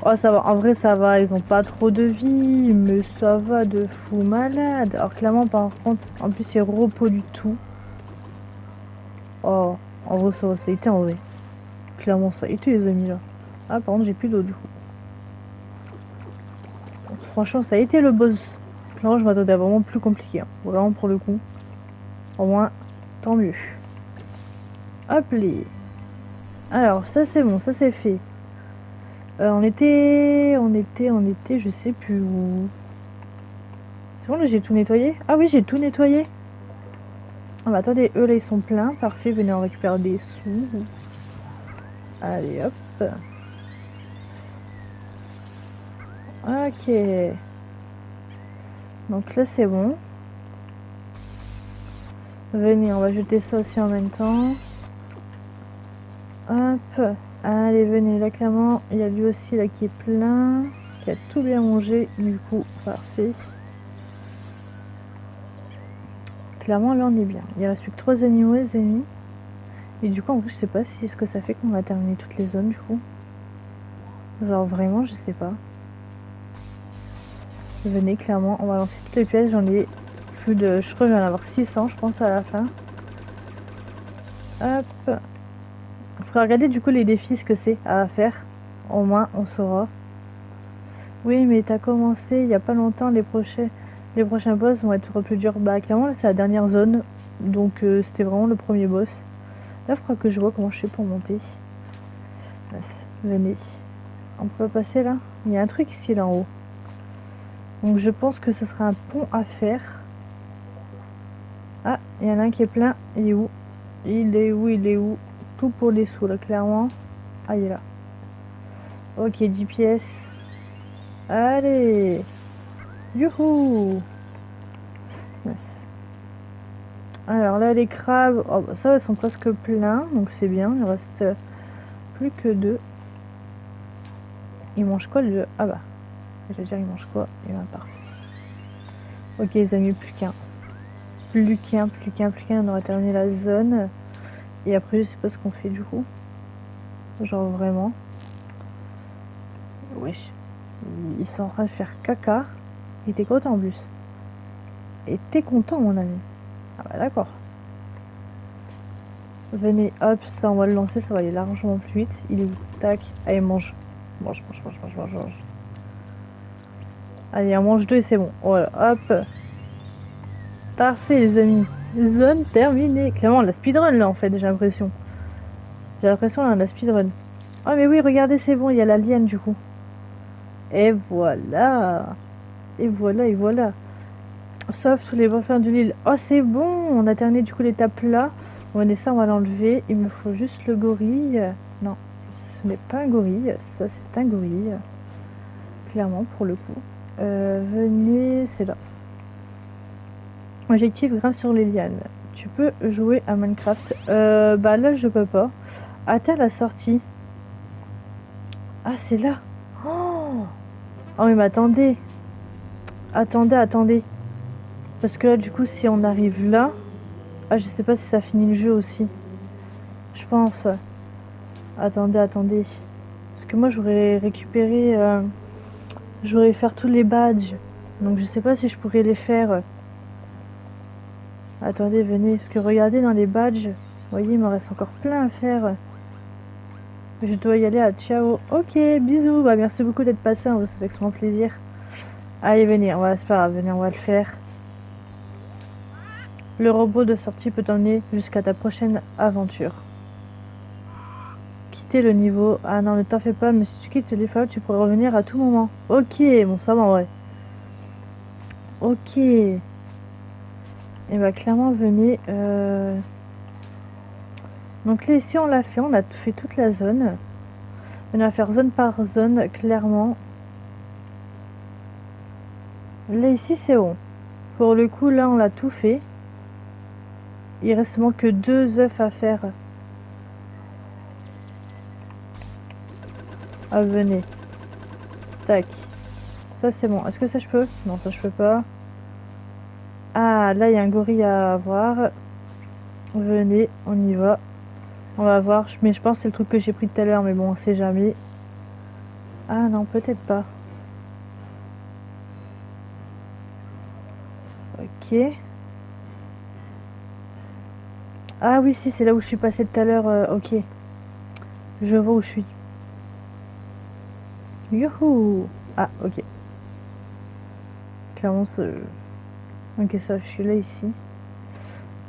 Oh ça va, en vrai ça va, ils ont pas trop de vie, mais ça va de fou malade. Alors clairement par contre, en plus c'est repos du tout. Oh, en vrai ça a été en vrai. Clairement ça a été les amis là. Ah par contre j'ai plus d'eau du coup. Donc, franchement ça a été le boss. Clairement je m'attendais à vraiment plus compliqué. Hein. Vraiment pour le coup. Au moins, tant mieux. Hop les. Alors ça c'est bon, ça c'est fait. On était, je sais plus où. C'est bon là j'ai tout nettoyé. Ah oui j'ai tout nettoyé. Ah bah attendez, eux là ils sont pleins, parfait, venez on récupère des sous. Allez hop. Ok. Donc là c'est bon. Venez, on va jeter ça aussi en même temps. Hop. Allez venez, là clairement il y a lui aussi là qui est plein, qui a tout bien mangé, du coup parfait. Clairement là on est bien. Il reste plus que 3 animaux les amis. Et du coup en plus je sais pas si ce que ça fait qu'on va terminer toutes les zones du coup. Genre vraiment je sais pas. Venez clairement, on va lancer toutes les pièces, j'en ai plus de... Je crois que je vais en avoir 600 je pense à la fin. Hop. Il faudra regarder du coup les défis ce que c'est à faire. Au moins on saura. Oui mais t'as commencé il y a pas longtemps, les prochains boss vont être plus durs. Bah clairement là c'est la dernière zone. Donc c'était vraiment le premier boss. Là il faudra que je vois comment je fais pour monter. Venez. On peut passer là. Il y a un truc ici là en haut. Donc je pense que ce sera un pont à faire. Ah, il y en a un qui est plein. Il est où? Il est où? Il est où? Tout pour les sous là, clairement. Ah, il est là. Ok, 10 pièces. Allez! Youhou! Alors là, les crabes, oh, bah, ça, ils sont presque pleins, donc c'est bien. Il reste plus que 2. Ils mangent quoi le... Ah bah, je veux dire, ils mangent quoi? Et ben parfait. Ok, les amis, plus qu'un. Plus qu'un. On aurait terminé la zone. Et après, je sais pas ce qu'on fait du coup. Genre vraiment. Wesh. Ils sont en train de faire caca. Et t'es content en plus. Et t'es content mon ami. Ah bah d'accord. Venez, hop, ça on va le lancer, ça va aller largement plus vite. Il est où? Tac. Allez, mange. Mange. Allez, on mange 2 et c'est bon. Voilà, hop. Parfait les amis. Zone terminée. Clairement, on a speedrun là en fait, j'ai l'impression. J'ai l'impression là, on a speedrun. Oh mais oui, regardez, c'est bon, il y a la liane du coup. Et voilà. Et voilà. Sauf tous les buffers de l'île. Oh c'est bon, on a terminé du coup l'étape là. On va ça, on va l'enlever. Il me faut juste le gorille. Non, ce n'est pas un gorille. Ça c'est un gorille. Clairement pour le coup. Venez, c'est là. Objectif grave sur les lianes. Tu peux jouer à Minecraft. Bah là je peux pas. Attends la sortie. Ah c'est là. Oh mais attendez. Attendez. Parce que là du coup si on arrive là. Ah je sais pas si ça finit le jeu aussi. Je pense. Attendez. Parce que moi j'aurais récupéré. J'aurais faire tous les badges. Donc je sais pas si je pourrais les faire. Attendez, venez. Parce que regardez dans les badges. Vous voyez, il me reste encore plein à faire. Je dois y aller à ciao. Ok, bisous. Bah merci beaucoup d'être passé. Ça fait extrêmement plaisir. Allez, venez. C'est pas grave. Venez, on va le faire. Le robot de sortie peut t'emmener jusqu'à ta prochaine aventure. Quitter le niveau. Ah non, ne t'en fais pas. Mais si tu quittes les phares, tu pourrais revenir à tout moment. Ok, bon, ça va en vrai. Ok. Et bah clairement, venez. Donc là, ici, on l'a fait. On a fait toute la zone. On va faire zone par zone, clairement. Là, ici, c'est bon. Pour le coup, là, on l'a tout fait. Il reste seulement que 2 œufs à faire. Ah, venez. Tac. Ça, c'est bon. Est-ce que ça, je peux? Non, ça, je peux pas. Ah, là, il y a un gorille à voir. Venez, on y va. On va voir. Mais je pense que c'est le truc que j'ai pris tout à l'heure. Mais bon, on sait jamais. Ah non, peut-être pas. Ok. Ah oui, si, c'est là où je suis passé tout à l'heure. Ok. Je vois où je suis. Youhou! Ah, ok. Clairement, ok, ça, je suis là, ici.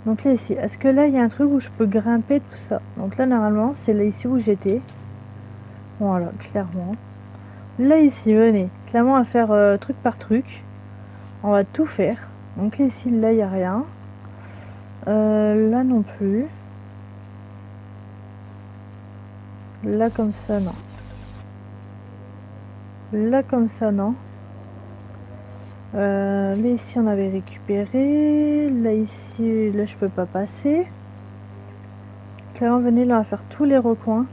Donc là, ici. Est-ce que là, il y a un truc où je peux grimper tout ça? Donc là, normalement, c'est là, ici, où j'étais. Voilà, clairement. Là, ici, venez. Clairement, on va faire truc par truc. On va tout faire. Donc là, ici, là, il n'y a rien. Là non plus. Là, comme ça, non. Là, comme ça, non. Là, ici, on avait récupéré. Là, ici, là, je peux pas passer. Clairement, venez, là, on va faire tous les recoins.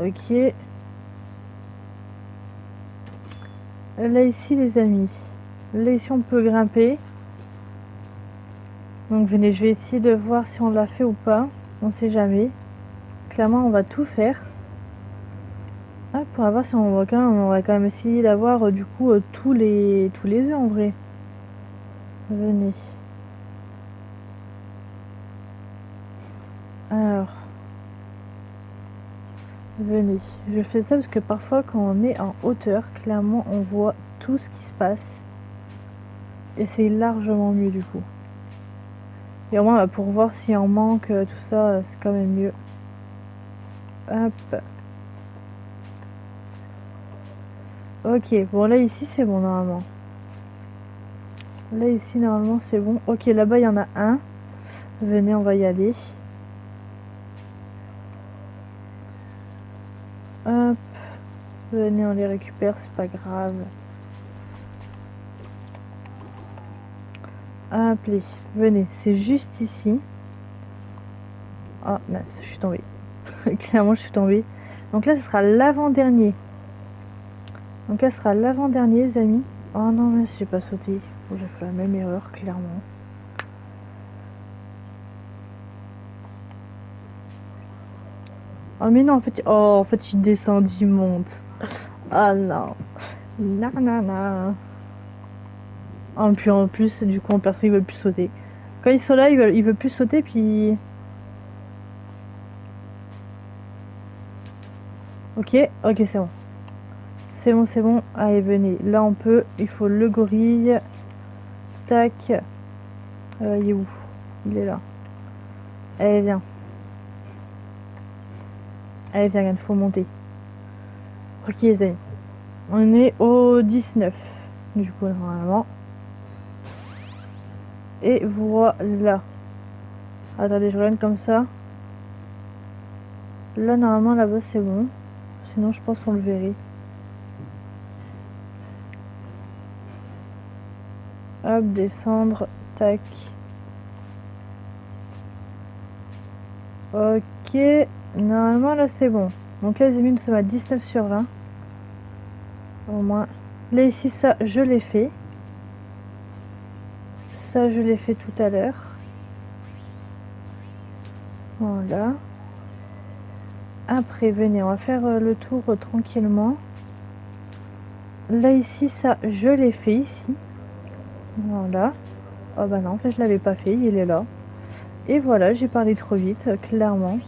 Ok. Là, ici, les amis. Là, ici, on peut grimper. Donc, venez, je vais essayer de voir si on l'a fait ou pas. On sait jamais. Clairement, on va tout faire. Ah, pour voir si on va quand même essayer d'avoir du coup tous les œufs en vrai. Venez. Alors, venez. Je fais ça parce que parfois quand on est en hauteur, clairement on voit tout ce qui se passe. Et c'est largement mieux du coup. Et au moins pour voir s'il en manque, tout ça, c'est quand même mieux. Hop. Ok, bon là ici c'est bon normalement. Là ici normalement c'est bon. Ok, là-bas il y en a un. Venez, on va y aller. Hop. Venez, on les récupère, c'est pas grave. Appelez. Venez, c'est juste ici. Oh, mince, je suis tombée. Clairement, je suis tombée. Donc là, ce sera l'avant-dernier. Donc là, ce sera l'avant-dernier, les amis. Oh non, mais j'ai pas sauté. Oh, j'ai fait la même erreur, clairement. Oh, mais non, en fait, il descend, il monte. Ah non. Non, non, non. Oh, puis en plus, du coup, en perso, il veut plus sauter. Quand ils sont là, il veut plus sauter, puis... Ok, ok, c'est bon. C'est bon, c'est bon. Allez, venez. Là, on peut. Il faut le gorille. Tac. Il est où? Il est là. Allez, viens. Allez, viens, il faut monter. Ok, les amis. On est au 19. Du coup, normalement. Et voilà. Attendez, je regarde comme ça. Là, normalement, là-bas, c'est bon. Sinon, je pense qu'on le verrait. Hop, descendre. Tac. Ok. Normalement, là, c'est bon. Donc là, les amis, nous sommes à 19 sur 20. Au moins. Là, ici, ça, je l'ai fait. Ça, je l'ai fait tout à l'heure. Voilà. Après, venez, on va faire le tour tranquillement. Là, ici, ça, je l'ai fait ici. Voilà. Oh bah non, en fait, je l'avais pas fait, il est là. Et voilà, j'ai parlé trop vite, clairement.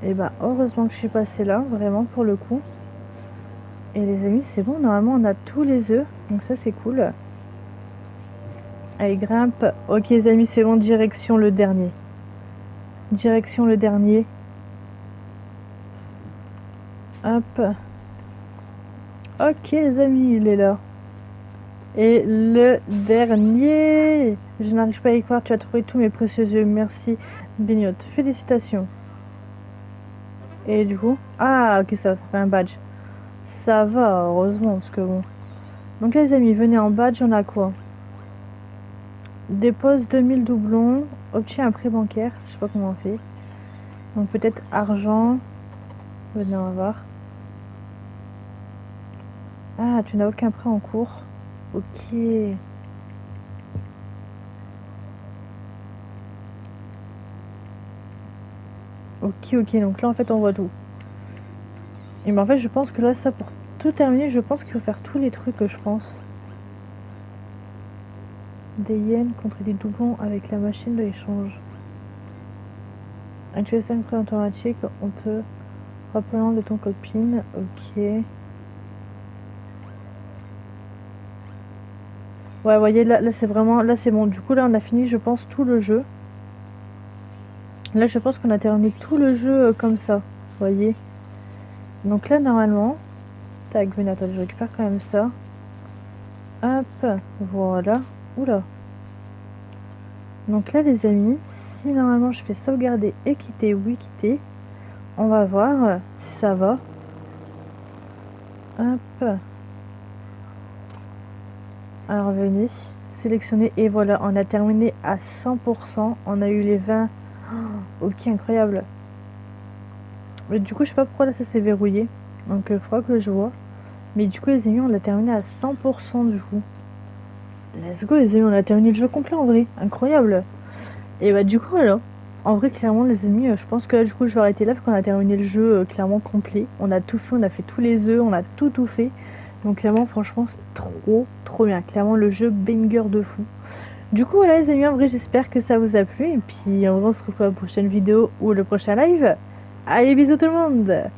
Et bah, heureusement que je suis passée là, vraiment, pour le coup. Et les amis, c'est bon, normalement, on a tous les œufs. Donc ça, c'est cool. Allez, grimpe. Ok, les amis, c'est bon, direction le dernier. Direction le dernier. Hop. Ok, les amis, il est là. Et le dernier. Je n'arrive pas à y croire, tu as trouvé tous mes précieux œufs. Merci, Bignotte. Félicitations. Et du coup... Ah, ok, ça fait un badge. Ça va, heureusement, parce que bon... Donc là, les amis, venez en badge, on a quoi? Dépose 2000 doublons. Obtient un prêt bancaire. Je sais pas comment on fait. Donc peut-être argent. Venez, on va voir. Ah, tu n'as aucun prêt en cours. Ok. Ok. Donc là, en fait, on voit tout. Et mais en fait, je pense que là, ça, pour tout terminer, je pense qu'il faut faire tous les trucs que je pense. Des yens contre des doublons avec la machine de l'échange. Actuel 5 prêts automatiques en te rappelant de ton code PIN. Ok. Ouais, voyez, là c'est vraiment... Là, c'est bon. Du coup, là, on a fini, je pense, tout le jeu. Là, je pense qu'on a terminé tout le jeu comme ça. Voyez. Donc là, normalement... Tac, venez, attendez, je récupère quand même ça. Hop, voilà. Oula. Donc là, les amis, si normalement je fais sauvegarder et quitter, oui, quitter, on va voir si ça va. Hop. Alors, venez, sélectionner, et voilà, on a terminé à 100%. On a eu les 20. Oh, ok, incroyable. Mais du coup, je sais pas pourquoi là ça s'est verrouillé. Donc, il faudra que je vois. Mais du coup, les amis, on l'a terminé à 100% du coup. Let's go, les amis, on a terminé le jeu complet en vrai. Incroyable. Et bah, du coup, voilà. En vrai, clairement, les amis, je pense que là, du coup, je vais arrêter là parce qu'on a terminé le jeu clairement complet. On a tout fait, on a fait tous les œufs, on a tout fait. Donc, clairement, franchement, c'est trop bien. Clairement, le jeu banger de fou. Du coup, voilà, les amis, en vrai, j'espère que ça vous a plu. Et puis, en vrai, on se retrouve pour la prochaine vidéo ou le prochain live. Allez, bisous tout le monde!